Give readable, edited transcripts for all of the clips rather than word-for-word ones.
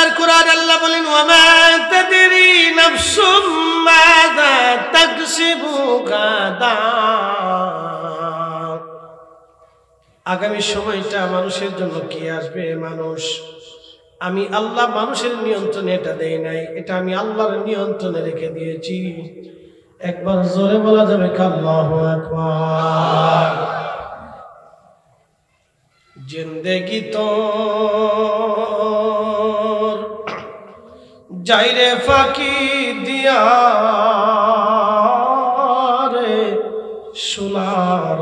আল্লাহর কোরআন আল্লাহ বলেন ওয়ামা তাদরি নাফসুম মাযা তাকসিবু গাদা। আগামী সময়টা মানুষের জন্য কি আসবে, মানুষ, আমি আল্লাহ মানুষের নিয়ন্ত্রণে এটা দেই নাই, এটা আমি আল্লাহর নিয়ন্ত্রণে রেখে দিয়েছি। একবার জোরে বলা যাবে আল্লাহু আকবার। জিন্দেগি তো যাইরে ফাঁকি দিয়া রে সোনার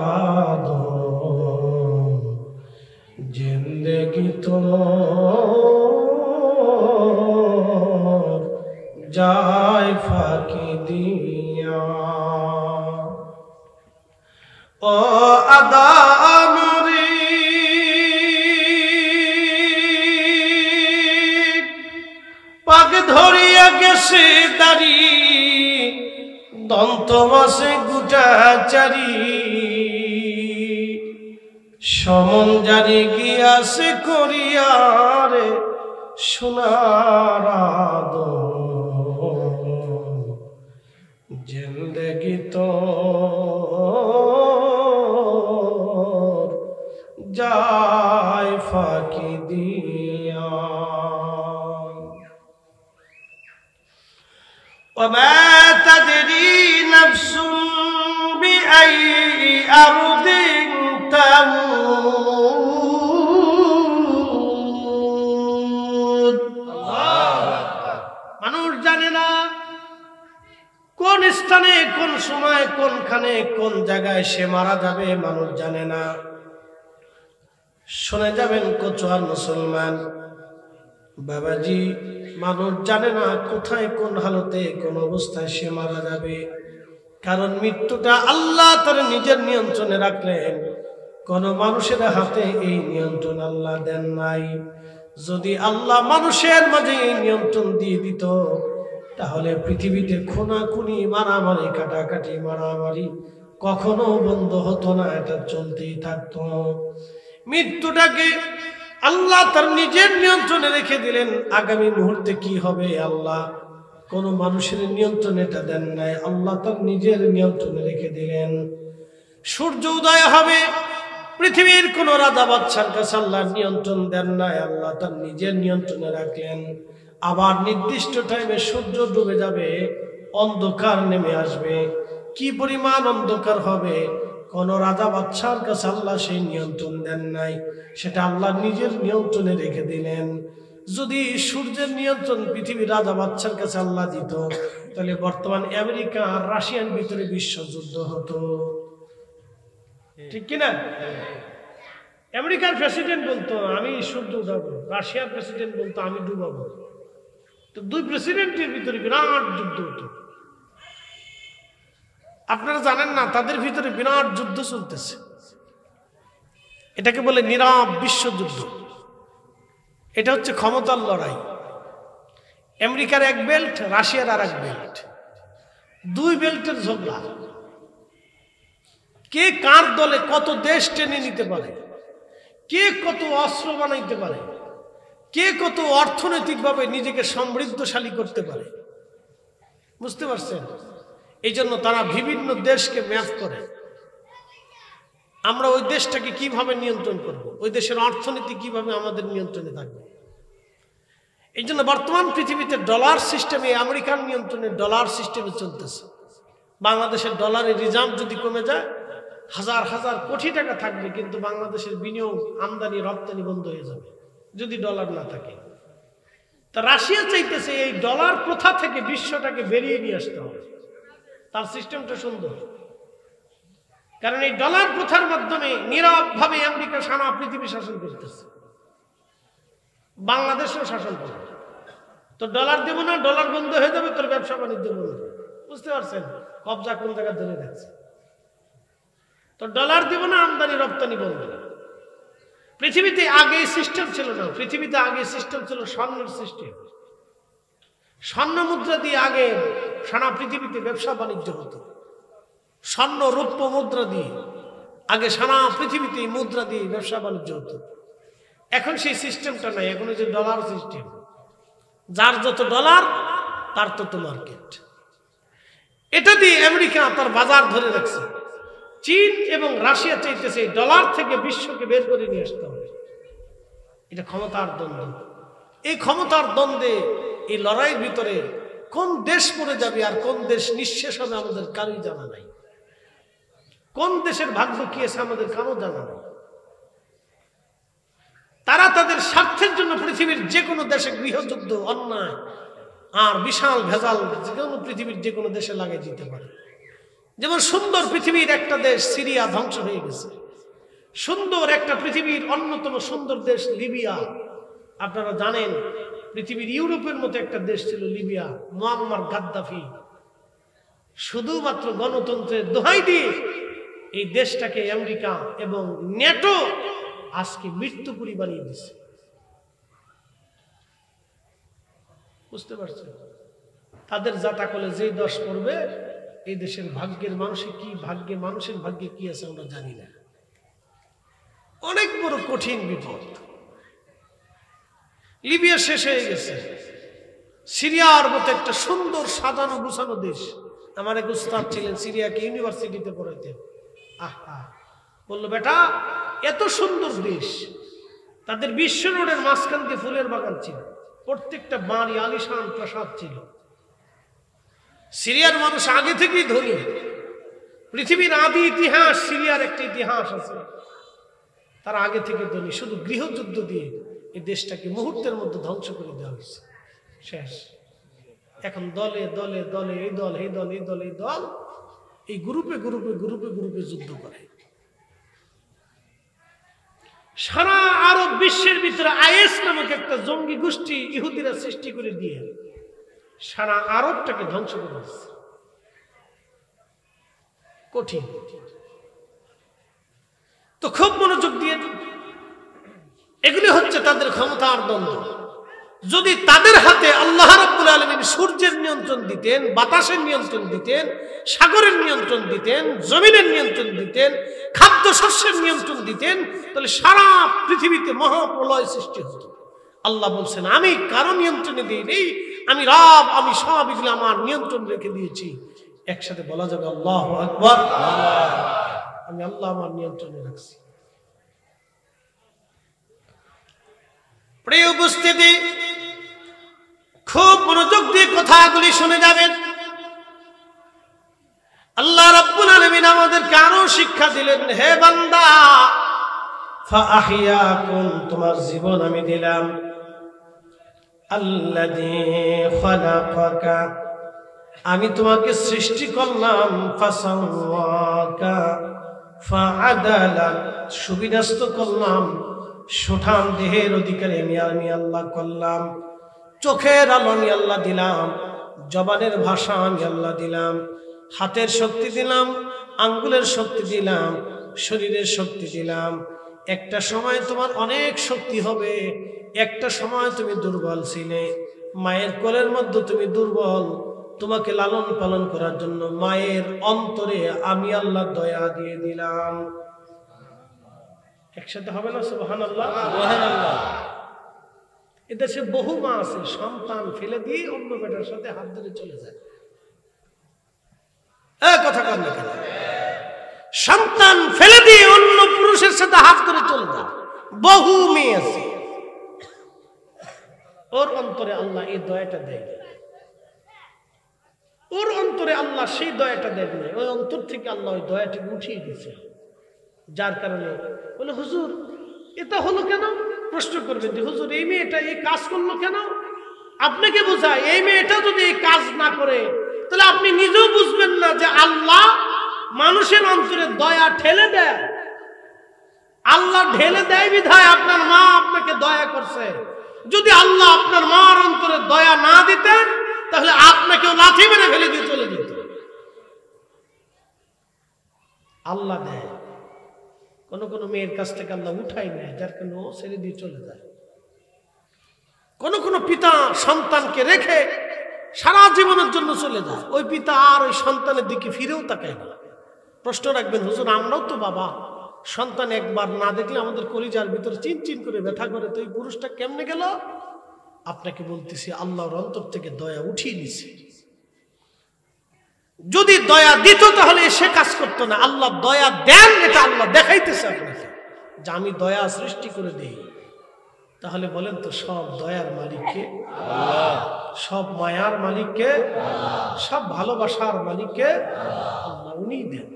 আদর, জিন্দেগি তো যায় ফাঁকি দিয়া। ও আদানুরি পাগ ধরিয়া গেছে দাড়ি, দন্ত মাসে গুটাচারি, সমন জারি গিয়াছে করিয়া রে সোনার আদর, জিন্দেগি তো যায় ফাঁকি দিয়া। وما تدري نفس بأي أرض تموت। মানুষ জানে না কোন স্থানে, কোন সময়, কোনখানে, কোন জায়গায় সে মারা যাবে, মানুষ জানে না। শুনে যাবেন কচুয়ার মুসলমান বাবাজি, মানুষ জানে না কোথায়, কোন হালতে, কোন অবস্থায় সে মারা যাবে। কারণ মৃত্যুটা আল্লাহ তার নিজের নিয়ন্ত্রণে রাখলেন, কোন মানুষের হাতে এই নিয়ন্ত্রণ আল্লাহ দেন নাই। যদি আল্লাহ মানুষের মাঝে এই নিয়ন্ত্রণ দিয়ে দিত, তাহলে পৃথিবীতে খুনাখুনি, মারামারি, কাটাকাটি, মারামারি কখনো বন্ধ হতো না, এটা চলতেই থাকতো। মৃত্যুটাকে আল্লাহ তার নিজের নিয়ন্ত্রণে রেখে দিলেন। আগামী মুহূর্তে কি হবে আল্লাহ কোন মানুষের নিয়ন্ত্রণে এটা দেন নাই, আল্লাহ তার নিজের নিয়ন্ত্রণে রেখে দিলেন। সূর্য উদয় হবে, পৃথিবীর কোন রাজা বাদশার কাছে আল্লাহর নিয়ন্ত্রণ দেন নাই, আল্লাহ তার নিজের নিয়ন্ত্রণে রাখলেন। আবার নির্দিষ্ট টাইমে সূর্য ডুবে যাবে, অন্ধকার নেমে আসবে। কি পরিমাণ অন্ধকার হবে, কোন রাজা বাদশার কাছে আল্লাহ সেই নিয়ন্ত্রণ দেন নাই, সেটা আল্লাহ নিজের নিয়ন্ত্রণে রেখে দিলেন। যদি সূর্যের নিয়ন্ত্রণ পৃথিবীর রাজা বাদশার কাছে আল্লাহ দিত, তাহলে বর্তমান আমেরিকা আর রাশিয়ার ভিতরে বিশ্বযুদ্ধ হতো, ঠিক কিনা? আমেরিকার প্রেসিডেন্ট বলতো আমি সূর্য উঠাবো, রাশিয়ার প্রেসিডেন্ট বলতো আমি ডুবাবো। তো দুই প্রেসিডেন্টের ভিতরে বিরাট যুদ্ধ হতো। আপনারা জানেন না, তাদের ভিতরে বিরাট যুদ্ধ চলতেছে। এটাকে বলে নীরব বিশ্বযুদ্ধ। এটা হচ্ছে ক্ষমতার লড়াই। আমেরিকার এক বেল্ট, রাশিয়ার আর এক বেল্ট, দুই বেল্টের ঝগড়া। কে কার দলে কত দেশ টেনে নিতে পারে, কে কত অস্ত্র বানাইতে পারে, কে কত অর্থনৈতিকভাবে নিজেকে সমৃদ্ধশালী করতে পারে, বুঝতে পারছেন? এই জন্য তারা বিভিন্ন দেশকে ম্যাচ করে। আমরা ওই দেশটাকে কিভাবে নিয়ন্ত্রণ করব, ওই দেশের অর্থনীতি কিভাবে আমাদের নিয়ন্ত্রণে থাকবে। এই জন্য বর্তমান পৃথিবীতে ডলার সিস্টেমে, আমেরিকান নিয়ন্ত্রণে ডলার সিস্টেমে চলতেছে। বাংলাদেশের ডলারের রিজার্ভ যদি কমে যায়, হাজার হাজার কোটি টাকা থাকবে, কিন্তু বাংলাদেশের বিনিয়োগ, আমদানি, রপ্তানি বন্ধ হয়ে যাবে যদি ডলার না থাকে। তা রাশিয়া চাইতেছে এই ডলার প্রথা থেকে বিশ্বটাকে বেরিয়ে নিয়ে আসতে হবে। তার সিস্টেমটা সুন্দর, কারণ এই ডলার প্রথার মাধ্যমে নীরবভাবে আমেরিকা সারা পৃথিবী শাসন করতেছে, বাংলাদেশও শাসন করবে। তো ডলার দেবো না, ডলার বন্ধ হয়ে যাবে, তোর ব্যবসা বাণিজ্য বন্ধ। বুঝতে পারছেন কবজা কোন জায়গায় ধরে রাখছে? তো ডলার দেবো না, আমদানি রপ্তানি বন্ধ। পৃথিবীতে আগে সিস্টেম ছিল না, পৃথিবীতে আগে সিস্টেম ছিল স্বর্ণের সিস্টেম। স্বর্ণ মুদ্রা দিয়ে আগে সারা পৃথিবীতে ব্যবসা বাণিজ্য হতো। স্বর্ণ রৌপ্য মুদ্রা দিয়ে আগে সারা পৃথিবীতে মুদ্রা দিয়ে ব্যবসা বাণিজ্য হতো। এখন সেই সিস্টেমটা নাই, এখন যে ডলার সিস্টেম। যার যত ডলার তার তত মার্কেট। এটা দিয়ে আমেরিকা তার বাজার ধরে রাখছে। চীন এবং রাশিয়া চাইতেছে এই ডলার থেকে বিশ্বকে বের করে নিয়ে আসতে হবে। এটা ক্ষমতার দ্বন্দ্ব। এই ক্ষমতার দ্বন্দ্বে, এই লড়াইয়ের ভিতরে কোন দেশ পড়ে যাবে আর কোন দেশ নিঃশেষ হবে আমাদের কারোই জানা নাই। কোন দেশের ভাগ্য কি আছে আমাদের কারো জানা নাই। তারা তাদের স্বার্থের জন্য পৃথিবীর যে কোনো দেশে গৃহযুদ্ধ, অন্যায় আর বিশাল ভেজাল যে কোনো পৃথিবীর যে কোনো দেশে লাগাই দিতে পারে। যেমন সুন্দর পৃথিবীর একটা দেশ সিরিয়া ধ্বংস হয়ে গেছে। সুন্দর একটা পৃথিবীর অন্যতম সুন্দর দেশ লিবিয়া, আপনারা জানেন পৃথিবীর ইউরোপের মতো একটা দেশ ছিল লিবিয়া। মুয়াম্মার গাদ্দাফি শুধুমাত্র গণতন্ত্রের দোহাই দিয়ে এই দেশটাকে আমেরিকা এবং নেটো আজকে মৃত্যুপুরী বানিয়ে দিচ্ছে। বুঝতে পারছেন? তাদের জাতাকলে যেই দশ পড়বে, এই দেশের ভাগ্যের মানুষের কি ভাগ্যে, মানুষের ভাগ্যে কি আছে আমরা জানি না। অনেক বড় কঠিন বিপদ। লিবিয়া শেষ হয়ে গেছে। সিরিয়ার মতো একটা সুন্দর সাজানো গুছানো দেশ। আমার এক উস্তাদ ছিলেন, সিরিয়াকে ইউনিভার্সিটিতে পড়াইতেন। আহা, বললো বেটা এত সুন্দর দেশ, তাদের বিশ্ব রোডের মাঝখান দিয়ে ফুলের বাগান ছিল, প্রত্যেকটা বাড়ি আলিশান প্রাসাদ ছিল। সিরিয়ার মানুষ আগে থেকেই ধনী। পৃথিবীর আদি ইতিহাস, সিরিয়ার একটা ইতিহাস আছে। তারা আগে থেকে ধনী, শুধু গৃহযুদ্ধ দিয়ে এই দেশটাকে মুহূর্তের মধ্যে ধ্বংস করে দেওয়া হয়েছে। শেষ। এখন দলে দলে দলে এই দল এই দল এই দল এই দল, এই গ্রুপে গ্রুপে গ্রুপে গ্রুপে যুদ্ধ করে। সারা আরব বিশ্বের ভিতরে আইএস নামক একটা জঙ্গি গোষ্ঠী ইহুদিরা সৃষ্টি করে দিয়ে সারা আরবটাকে ধ্বংস করে দিচ্ছে। কঠিন। তো খুব মনোযোগ দিয়ে, এগুলি হচ্ছে তাদের ক্ষমতার দ্বন্দ্ব। যদি তাদের হাতে আল্লাহ রাব্বুল আলামিন সূর্যের নিয়ন্ত্রণ দিতেন, বাতাসের নিয়ন্ত্রণ দিতেন, সাগরের নিয়ন্ত্রণ দিতেন, জমিনের নিয়ন্ত্রণ দিতেন, খাদ্য শস্যের নিয়ন্ত্রণ দিতেন, তাহলে সারা পৃথিবীতে মহাপ্রলয় সৃষ্টি হতো। আল্লাহ বলছেন আমি কারো নিয়ন্ত্রণে দিই নেই, আমি রব, আমি সব এগুলো আমার নিয়ন্ত্রণ রেখে দিয়েছি। একসাথে বলা যাবে আল্লাহু আকবার। আমি আল্লাহ আমার নিয়ন্ত্রণে রাখছি। প্রিয় উপস্থিতি, খুব মনোযোগ দিয়ে কথাগুলি শুনে যাবেন। আল্লাহ রাব্বুল আলামিন আমাদেরকে আরো শিক্ষা দিলেন, হে বান্দা ফাআহিয়াকুম, তোমার জীবন আমি দিলাম। আল্লাযী খালাকাকা, আমি তোমাকে সৃষ্টি করলাম। ফাসাওয়াকা ফাআদালাক, সুবিন্যস্ত করলাম। সুঠাম দেহের অধিকারী আমি আল্লাহ করলাম। চোখের আলো আমি আল্লাহ দিলাম। জবানের ভাষা আমি আল্লাহ দিলাম। হাতের শক্তি দিলাম, আঙ্গুলের শক্তি দিলাম, শরীরের শক্তি দিলাম। একটা সময় তোমার অনেক শক্তি হবে, একটা সময় তুমি দুর্বল ছিলে। মায়ের কোলের মধ্যে তুমি দুর্বল, তোমাকে লালন পালন করার জন্য মায়ের অন্তরে আমি আল্লাহ দয়া দিয়ে দিলাম। একসাথে হবে না সুবহানাল্লাহ? সুবহানাল্লাহ। এদেশে বহু মা আছে সন্তান ফেলে দিয়ে অন্য বেটার সাথে হাত ধরে চলে যায়। কথা কন না কেন? সন্তান ফেলে দিয়ে অন্য পুরুষের সাথে হাত ধরে চলে যায়। বহু মেয়ে আছে, ওর অন্তরে আল্লাহ এই দয়াটা দেয়। ওর অন্তরে আল্লাহ সেই দয়াটা দেয় না, ওই অন্তর থেকে আল্লাহ ওই দয়াটাকে উঠিয়ে দিয়েছে। যার কারণে বলে হুজুর এটা হলো কেন? প্রশ্ন করবেন যে হুজুর এই মেয়েটা এই কাজ করলো কেন? আপনাকে বোঝায় এই মেয়েটা যদি এই কাজ না করে তাহলে আপনি নিজেও বুঝবেন না যে আল্লাহ মানুষের অন্তরে দয়া ঠেলে দেয়। আল্লাহ ঢেলে দেয় বিধায় আপনার মা আপনাকে দয়া করছে। যদি আল্লাহ আপনার মার অন্তরে দয়া না দিতেন তাহলে আপনাকেও লাথি মেরে ফেলে দিয়ে চলে যেত। আল্লাহ দেয়, কোন কোন মেয়ের কাছ থেকে আল্লাহ উঠাই নেয়, যার কারণে ও ছেড়ে দিয়ে চলে যায়। কোন কোন পিতা সন্তানকে রেখে সারা জীবনের জন্য চলে যায়, ওই পিতা আর ওই সন্তানের দিকে ফিরেও তাকায় না। প্রশ্ন রাখবেন হুজুর আমরাও তো বাবা, সন্তান একবার না দেখলে আমাদের কলিজার ভিতরে চিনচিন করে ব্যথা করে, তো এই পুরুষটা কেমনে গেল? আপনাকে বলতেছি আল্লাহর অন্তর থেকে দয়া উঠিয়ে নিছে। যদি দয়া দিত তাহলে সে কাজ করতো না। আল্লাহ দয়া দেন, এটা আল্লাহ দেখাইতেছে আপনাকে যে আমি দয়া সৃষ্টি করে দেই। তাহলে বলেন তো সব দয়ার মালিককে আল্লাহ, সব মায়ার মালিককে আল্লাহ, সব ভালোবাসার মালিককে আল্লাহ, উনি দেন।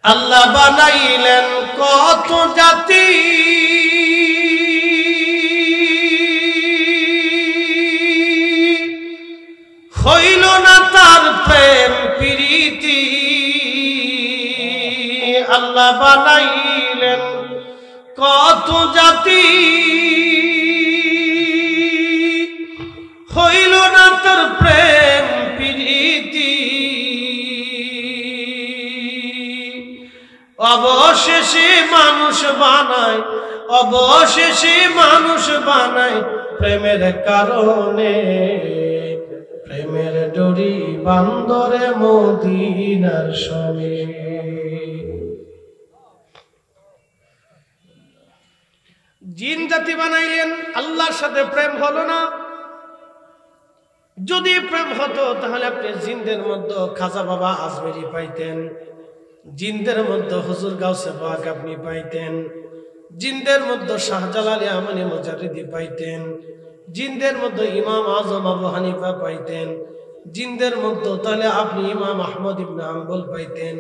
আল্লাহ বানাইলেন কত জাতি, হইল না তার প্রেম প্রীতি। আল্লাহ বানাইলেন কত জাতি, হইল না তার প্রেম প্রীতি। অবশেষে মানুষ বানায়, অবশেষে মানুষ বানায় প্রেমের কারণে। প্রেমের ডোরি বান্দরে মদিনার সনে। জিন জাতি বানাইলেন, আল্লাহর সাথে প্রেম হলো না। যদি প্রেম হতো তাহলে আপনি জিনদের মধ্যে খাজা বাবা আজমেরি পাইতেন, জিনদের মধ্যে হুজুর গাউসে পাক আপনি পাইতেন, জিনদের মধ্যে শাহজালাল আমানি মুজারিদি পাইতেন, জিনদের মধ্যে ইমাম আজম আবু হানিফা পাইতেন, জিনদের মধ্যে তাহলে আপনি ইমাম আহমদ ইবনে হাম্বল পাইতেন,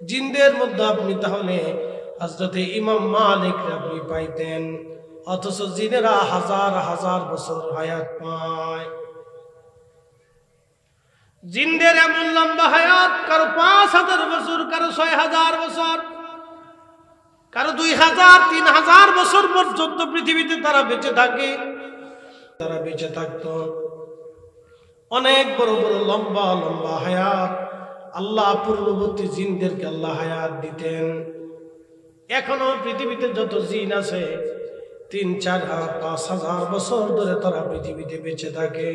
জিনদের মধ্যে আপনি তাহলে হযরতে ইমাম মালিক আপনি পাইতেন। অথচ জিনেরা হাজার হাজার বছর হায়াত পায়। জিনদের এমন লম্বা হায়াত, কারো ৫,০০০ বছর, কারো ৬,০০০ বছর, কারো ২,০০০, ৩,০০০ বছর পর্যন্ত পৃথিবীতে তারা বেঁচে থাকে। তারা বেঁচে থাকতো অনেক বড় বড় লম্বা লম্বা হায়াত। আল্লাহ পূর্ববর্তী জিনদেরকে আল্লাহ হায়াত দিতেন। এখনো পৃথিবীতে যত জিন আছে ৩, ৪, ৫,০০০ বছর ধরে তারা পৃথিবীতে বেঁচে থাকে।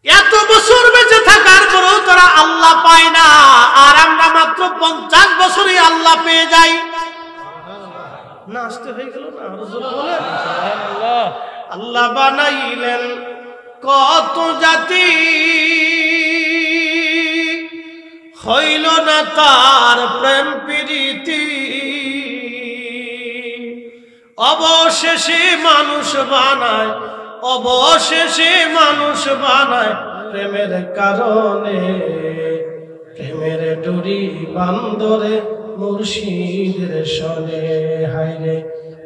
এত বছর বেঁচে থাকার পরেও তারা আল্লাহ পায় না, আর আমরা মাত্র ৫০ বছরে আল্লাহ পেয়ে যাই। না আসতে হয়ে গেল না? বলেন আল্লাহ বানাইলেন কত জাতি, হইল না তার প্রেম প্রীতি। অবশেষে মানুষ বানায়, অবশেষে মানুষ বানায় প্রেমের কারণে। প্রেমের ডোরি বান্দরে মুর্শিদের সনে। হায়রে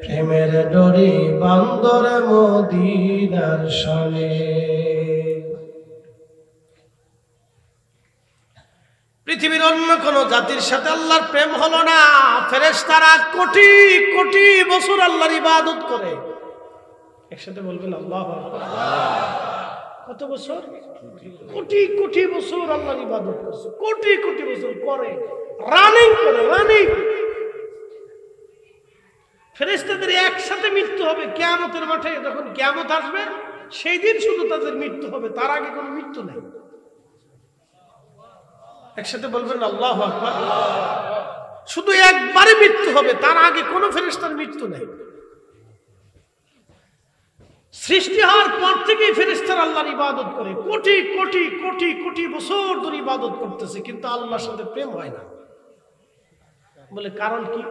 প্রেমের ডোরি বান্দরে মদিনার সনে। পৃথিবীর অন্য কোন জাতির সাথে আল্লাহর প্রেম হলো না। ফেরেশতারা কোটি কোটি বছর আল্লাহর ইবাদত করে। একসাথে বলবেন আল্লাহু আকবার। কত বছর? কোটি কোটি বছর আল্লাহর ইবাদত করছে, কোটি কোটি বছর করে, রানিং করে, রানিং। ফেরেশতাদের একসাথে মৃত্যু হবে কিয়ামতের মাঠে। যখন কিয়ামত আসবে সেই দিন শুধু তাদের মৃত্যু হবে, তার আগে কোনো মৃত্যু নেই। একসাথে বলবেন আল্লাহু আকবার। শুধু একবারে মৃত্যু হবে, তার আগে কোনো ফেরেশতার মৃত্যু নেই। সৃষ্টি হওয়ার পর থেকেই ফেরেশতারা আল্লাহর ইবাদত করে, কোটি কোটি কোটি কোটি বছর ধরে ইবাদত করতেছে, কিন্তু আল্লাহর সাথে প্রেম হয় না। বলে কারণ কি?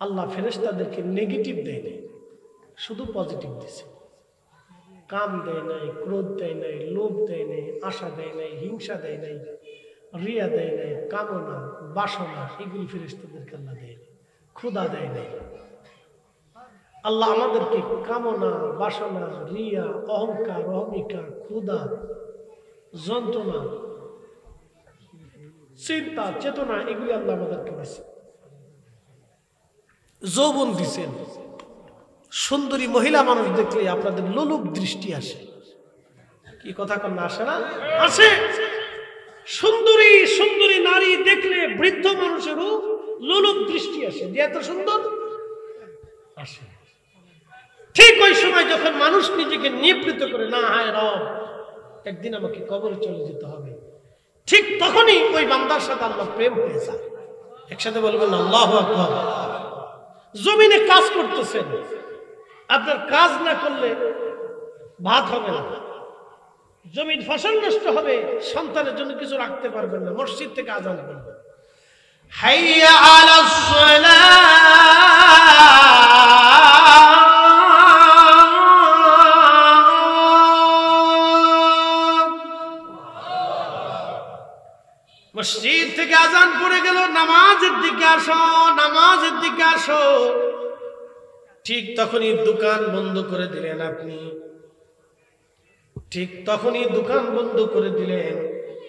আল্লাহ ফেরেশতাদেরকে নেগেটিভ দেয় নাই, শুধু পজিটিভ দিয়েছে। কাম দেয় নাই, ক্রোধ দেয় নাই, লোভ দেয় নাই, আশা দেয় নাই, হিংসা দেয় নাই, রিয়া দেয় নাই, কামনা বাসনা এগুলি ফেরেশতাদেরকে আল্লাহ দেয় নাই, ক্ষুধা দেয় নাই। আল্লাহ আমাদেরকে কামনা, বাসনা, রিয়া, অহংকার, অহমিকা, ক্ষুধা, যন্ত্রণা, চিন্তা, চেতনা এগুলি আল্লাহ আমাদেরকে দিয়েছে। যৌবন দিছেন। সুন্দরী মহিলা মানুষ দেখলে আপনাদের লোলুপ দৃষ্টি আসে। কি কথা কন্যা আসে না? আসে। সুন্দরী সুন্দরী নারী দেখলে বৃদ্ধ মানুষেরও লোলুপ দৃষ্টি আসে, যে এত সুন্দর আসে। ঠিক ওই সময় যখন মানুষ নিজেকে নিবৃত করে, না হায় রব একদিন আমাকে কবরে চলে যেতে হবে, ঠিক তখনই ওই বান্দার সাথে আল্লাহ প্রেম হয়ে যায়। একসাথে বলবেন আল্লাহু আকবার। জমিনে কাজ করতেছেন, আপনার কাজ না করলে ভাত হবে না, জমির ফসল নষ্ট হবে, সন্তানের জন্য কিছু রাখতে পারবেন না, মসজিদ থেকে আজান করবেন হাইয়া আলাস সালাহ, মসজিদ থেকে আজান পড়ে গেল, নামাজের দিকে আসো, নামাজের দিকে আসো। ঠিক তখনই দোকান বন্ধ করে দিলেন আপনি, ঠিক তখনই দোকান বন্ধ করে দিলেন,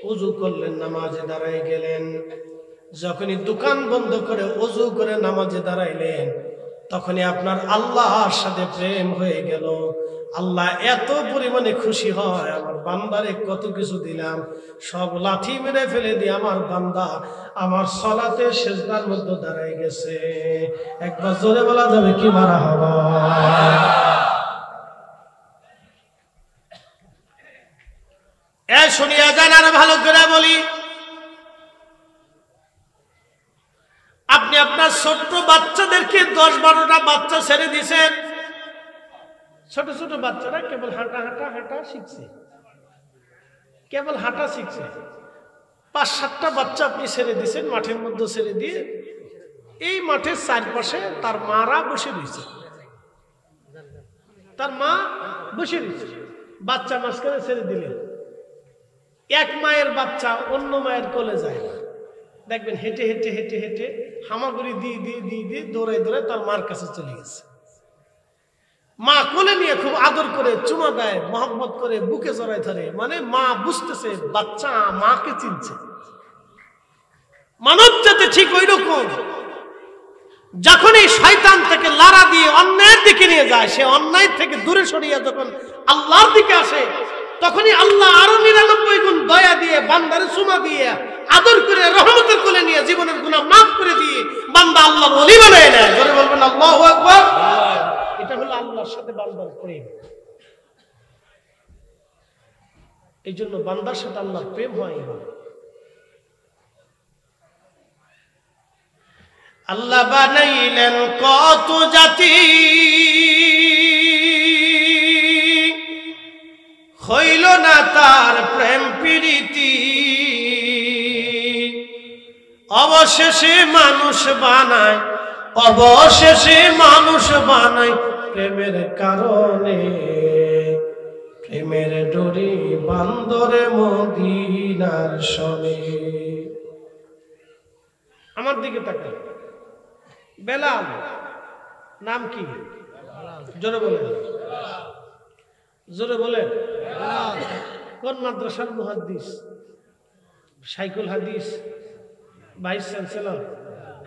ওযু করলেন, নামাজে দাঁড়ায় গেলেন। যখনই দোকান বন্ধ করে ওযু করে নামাজে দাঁড়াইলেন, তখনই আপনার আল্লাহর সাথে প্রেম হয়ে গেল। আল্লাহ এত পরিমাণে খুশি হয়, আমার বান্দারে কত কিছু দিলাম, সব লাঠি মেরে ফেলে দিয়ে আমার বান্দা আমার সালাতে সিজদার মধ্যে দাঁড়ায় গেছে। একবার জোরে বলা যাবে কি মারহাবা। শুনিয়া যান, আর ভালো করে বলি, আপনি আপনার ছোট্ট বাচ্চাদেরকে 10-12টা বাচ্চা ছেড়ে দিয়েছেন, ছোট ছোট বাচ্চারা কেবল হাঁটা হাঁটা হাঁটা শিখছে, কেবল হাঁটা শিখছে। 5-7টা বাচ্চা আপনি ছেড়ে দিয়েছেন, মাঠের মধ্যে ছেড়ে দিয়ে, এই মাঠের চারপাশে তার মারা বসে রয়েছে, তার মা বসে রয়েছে, বাচ্চা মাঝখানে ছেড়ে দিলেন। এক মায়ের বাচ্চা অন্য মায়ের কোলে যায় না, দেখবেন হেঁটে হেঁটে হেঁটে হেঁটে হামাগুড়ি দিয়ে দিয়ে দিয়ে দিয়ে দৌড়ায় দৌড়ায় তার মার কাছে চলে গেছে। মা কোলে নিয়ে খুব আদর করে চুমা দেয়, মহব্বত করে বুকে জড়ায় ধরে, মানে মা বুঝতেছে বাচ্চা মাকে চিনছে। মানব জাতি ঠিক ওই রকম, যখন এই শয়তান থেকে লারা দিয়ে অন্যায়ের দিকে নিয়ে যায়, সে অন্যায় থেকে দূরে সরিয়ে যখন আল্লাহর দিকে আসে, তখনই আল্লাহ আরো 99 গুণ দয়া দিয়ে বান্দারে চুমা দিয়ে আদর করে রহমতের কোলে নিয়ে জীবনের গুনাহ মাফ করে দিয়ে বান্দা আল্লাহর ওলি বানায় নেয়। জোরে বলবেন আল্লাহু আকবার। এটা হলো আল্লাহর সাথে বান্দার প্রেম। এই জন্য বান্দার সাথে আল্লাহর প্রেম হয়। আল্লাহ বানাইলেন কত জাতি, হইল না তার প্রেম প্রীতি, অবশেষে মানুষ বানায়, অবশেষে মানুষ বানায় প্রেমের কারণে, প্রেমের ডোরি বান্দরে মদিনার সনে। আমার দিকে তাকান, বেলাল নাম কি? জোরে বলেন, জোরে বলেন। কোন মাদ্রাসার মুহাদ্দিস? শাইখুল হাদিস, ভাইস চ্যান্সেলর,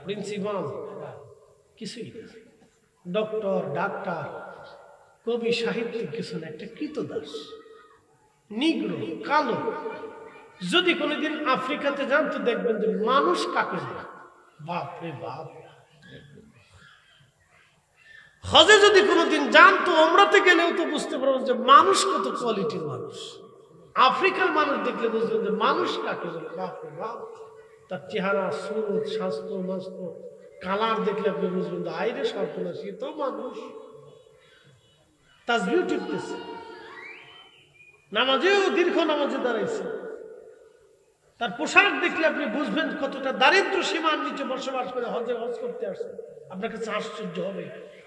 প্রিন্সিপাল, কিছুই, ডক্টর, ডাক্তার, কবি, সাহিত্যিক, কিছু না, একটা কৃতদাস, নিগ্রো, কালো। যদি কোনোদিন আফ্রিকাতে যান তো দেখবেন যে মানুষ কাকে না, বাপ রে বাপ। হজে যদি কোনোদিন যান তো ওমরাতে গেলেও তো বুঝতে পারবেন যে মানুষ কত কোয়ালিটির মানুষ। আফ্রিকার মানুষ দেখলে বুঝবেন যে মানুষ কাকে বলে, বাপ রে বাপ। তার চেহারা, সুরত, স্বাস্থ্য, মাস্ত, কালার দেখলে আপনি বুঝবেন যে আইরে সর্বনাশী, তো মানুষ। তাসবিহ টিপতেছে, নামাজেও দীর্ঘ নামাজে দাঁড়াইছে। তার পোশাক দেখলে আপনি বুঝবেন কতটা দারিদ্র সীমার নিচে বসবাস করে হজ করতে আসছে। আপনার কাছে আশ্চর্য হবে।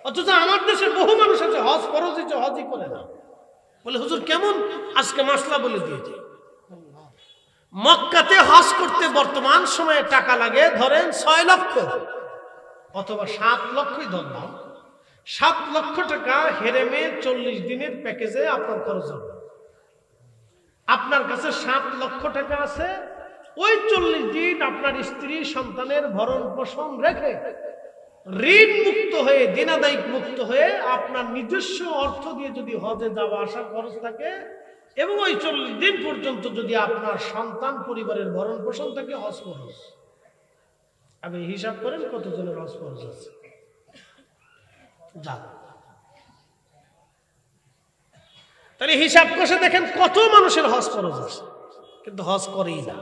অথচ আমার দেশে বহু মানুষ আছে হজ ফরজ হয়েছে, হজই করে না। বলে হুজুর কেমন? আজকে মাসলা বলে দিয়েছে। মক্কাতে হজ করতে বর্তমান সময়ে টাকা লাগে ধরেন 6 লক্ষ অথবা 7 লক্ষই ধরলাম। 7 লক্ষ টাকা হেরেমে 40 দিনের প্যাকেজে আপনার খরচ হবে। আপনার কাছে 7 লক্ষ টাকা আছে, ওই 40 দিন আপনার স্ত্রী সন্তানের ভরণ পোষণ রেখে ঋণ মুক্ত হয়ে, দিনাদায়িক মুক্ত হয়ে আপনার নিজস্ব অর্থ দিয়ে যদি হজে যাওয়া আসার খরচ থাকে এবং ওই 40 দিন পর্যন্ত যদি আপনার সন্তান পরিবারের ভরণ পোষণ থাকে, হজ খরচ আপনি হিসাব করেন কতজনের হজ খরচ আছে। যান তাহলে হিসাব কষে দেখেন কত মানুষের হজ খরচ আছে, কিন্তু হজ করেই না।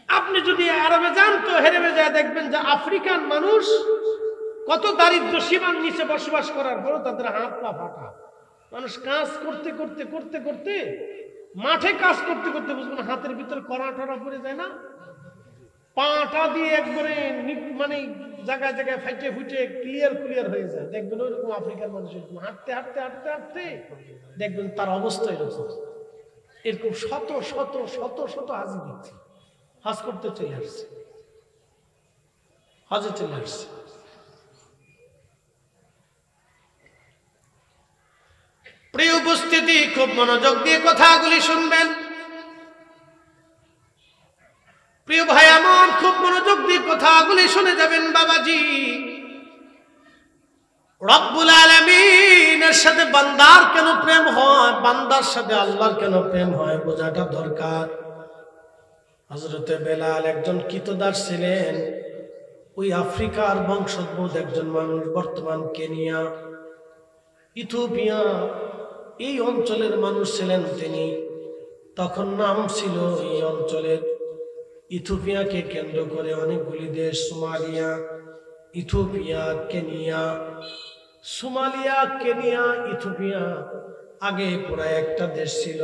আপনি যদি আরবে যান তো হেরেবে যায় দেখবেন যে আফ্রিকান মানুষ কত দারিদ্র সীমার নিচে বসবাস করার পরও তাদের হাত পা ফাটা। মানুষ কাজ করতে করতে করতে করতে মাঠে কাজ করতে করতে বুঝবেন হাতের ভিতরে কড়া টড়া পড়ে যায় না, পাটা দিয়ে একবারে মানে জায়গায় জায়গায় ফাইটে ফুটে ক্লিয়ার হয়ে যায়। দেখবেন ওইরকম আফ্রিকার মানুষ এরকম হাঁটতে হাঁটতে হাঁটতে হাঁটতে দেখবেন তার অবস্থা এরকম। এরকম শত শত শত শত হাজি দেখছি হজ করতে চলে আসছে, হজে চলে আসছে। প্রিয় উপস্থিতি, খুব মনোযোগ দিয়ে কথাগুলি শুনবেন। প্রিয় ভাই আমার, খুব মনোযোগ দিয়ে কথাগুলি শুনে যাবেন। বাবাজি, রব্বুল আলামিনের সাথে বান্দার কেন প্রেম হয়, বান্দার সাথে আল্লাহর কেন প্রেম হয় বোঝাটা দরকার। হযরতে বেলাল একজন কৃতদাস ছিলেন। ওই আফ্রিকার বংশোদ্ভূত একজন মানুষ, বর্তমান কেনিয়া, ইথিওপিয়া এই অঞ্চলের মানুষ ছিলেন তিনি। তখন নাম ছিল এই অঞ্চলের, ইথিওপিয়াকে কেন্দ্র করে অনেকগুলি দেশ, Somalia, Ethiopia, Kenya, Somalia, Kenya, Ethiopia আগে পুরো একটা দেশ ছিল,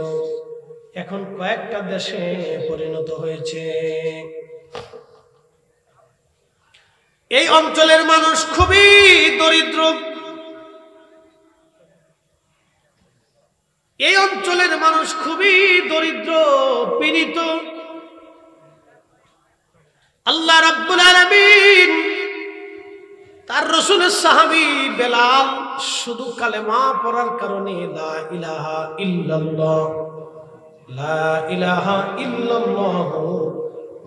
এখন কয়েকটা দেশে পরিণত হয়েছে। এই অঞ্চলের মানুষ খুবই দরিদ্র। এই অঞ্চলের মানুষ খুবই দরিদ্র, পীড়িত। আল্লাহ রাব্বুল আলামিন তার রাসূলের সাহাবী বেলাল শুধু কালেমা পড়ার কারণে লা ইলাহা ইল্লাল্লাহ, লা ইলাহা ইল্লাল্লাহ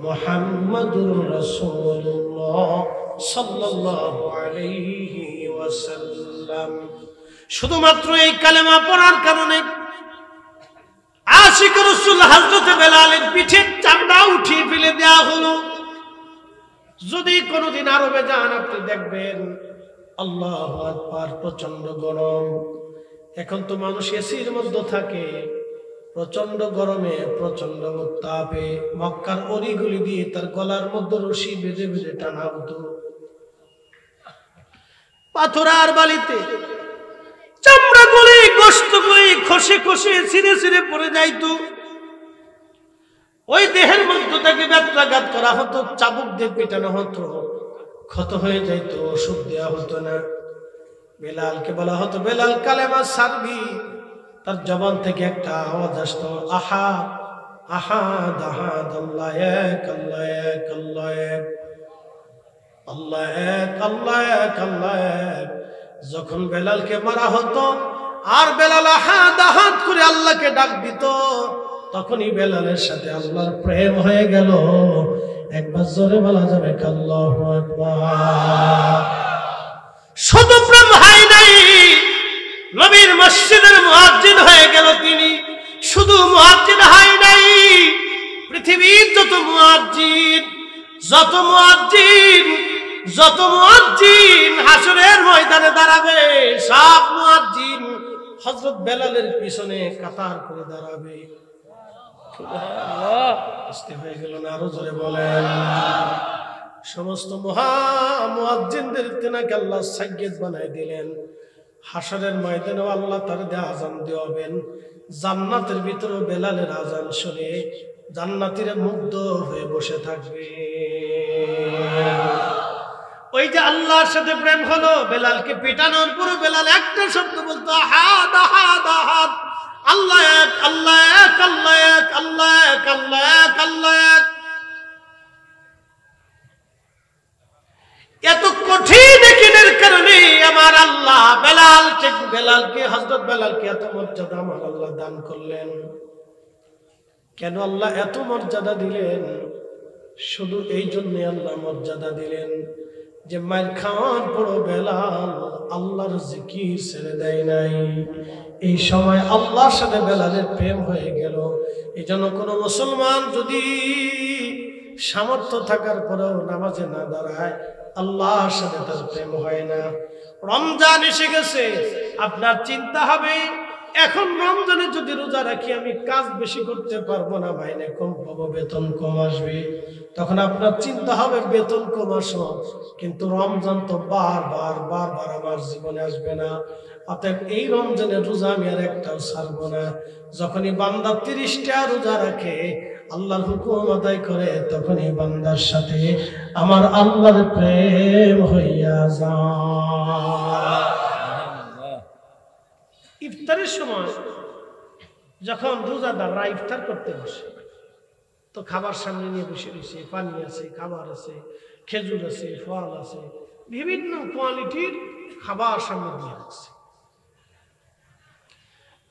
মুহাম্মাদুর রাসূলুল্লাহ সাল্লাল্লাহু আলাইহি ওয়াসাল্লাম, শুধুমাত্র এই কালেমা পড়ার কারণে আশিক রাসূল হযরত বেলালের পিঠের চামড়া উঠিয়ে ফেলে দেওয়া হলো। যদি কোনোদিন আরবে যান আপনি দেখবেন আল্লাহু আকবার, প্রচন্ড গরম। এখন তো মানুষ এসির মধ্যে থাকে, প্রচন্ড গরমে প্রচন্ড উত্তাপে মক্কার অলিগুলি দিয়ে তার গলার মধ্যে রশি বেঁধে বেঁধে টানা হতো। পাথর আর বালিতে চামড়া গুলি, গোশত গুলি খসে খসে ছিঁড়ে ছিঁড়ে পড়ে যাইতো। ওই দেহের মধ্যে থেকে ব্যত্রাঘাত করা হতো, চাবুক দিয়ে পেটানো হতো, ক্ষত হয়ে যাইত, ওষুধ দেওয়া হতো না। বেলালকে বলা হতো বেলাল কালেমা সারবি, তার জবান থেকে একটা আওয়াজ আসতো, আহাদ আহাদ আহাদ, আল্লাহ এক, আল্লাহ এক, আল্লাহ এক, আল্লাহ এক, আল্লাহ এক, আল্লাহ এক। যখন বেলালকে মারা হতো আর বেলাল আহাদ আহাদ করে আল্লাহকে ডাক দিত, তখনই বেলালের সাথে আল্লাহর প্রেম হয়ে গেল। একবার জোরে বলা যাবে আল্লাহু আকবার। শুধু প্রেম হয় নাই, নবীর মসজিদের মুয়াজ্জিন হয়ে গেল তিনি। শুধু মুয়াজ্জিন হয় নাই, পৃথিবীর যত মুয়াজ্জিন হাসরের ময়দানে দাঁড়াবে, সব মুয়াজ্জিন হযরত বেলালের পিছনে কাতার করে দাঁড়াবে। আসতে হয়ে গেল না, আরো জোরে বলেন। সমস্ত মুয়াজ্জিনদের তেনাকে আল্লাহ সাইয়্যিদ বানাই দিলেন। হাসরের ময়দানে আল্লাহ তার আযান দিবেন। জান্নাতের ভিতরে বেলালের আযান শুনে জান্নাতীরা মুগ্ধ হয়ে বসে থাকবে। ওই যে আল্লাহর সাথে প্রেম হলো, বেলালকে পেটানোর পরে বেলাল একটা শব্দ বলতো, আহাদ আহাদ আহাদ, আল্লাহ এক, আল্লাহ এক, আল্লাহ এক, আল্লাহ এক, আল্লাহ এক, আল্লাহ এক। এত কঠিন একিনের কারণে আমার আল্লাহ বেলালকে হযরত বেলালকে এত মর্যাদা আমার আল্লাহ দান করলেন। কেন আল্লাহ এত মর্যাদা দিলেন? শুধু এই জন্য আল্লাহ মর্যাদা দিলেন যে মায়ের খাওয়ার পর বেলাল আল্লাহর জিকির ছেড়ে দেয় নাই। এই সময় আল্লাহর সাথে বেলালের প্রেম হয়ে গেল। এই জন্য কোনো মুসলমান যদি সামর্থ্য থাকার পরেও নামাজে না দাঁড়ায়, আল্লাহর সাথে তার প্রেম হয় না। রমজান এসে গেছে, আপনার চিন্তা হবে এখন রমজানে যদি রোজা রাখি আমি কাজ বেশি করতে পারবো না, মাইনে কম পাবো, বেতন কম আসবে, তখন আপনার চিন্তা হবে বেতন কম আসো, কিন্তু রমজান তো বারবার আমার জীবনে আসবে না, অতএব এই রমজানের রোজা আমি আর একটাও ছাড়বো না। যখনই বান্দা 30টা রোজা রাখে, আল্লাহর হুকুম আদায় করে, তখনই বান্দার সাথে আমার আল্লাহর প্রেম হইয়া যায়। ইফতারের সময় যখন রোজাদাররা ইফতার করতে বসে, তো খাবার সামনে নিয়ে বসে রয়েছে, পানি আছে, খাবার আছে, খেজুর আছে, ফল আছে, বিভিন্ন কোয়ালিটির খাবার সামনে দিয়ে রাখছে।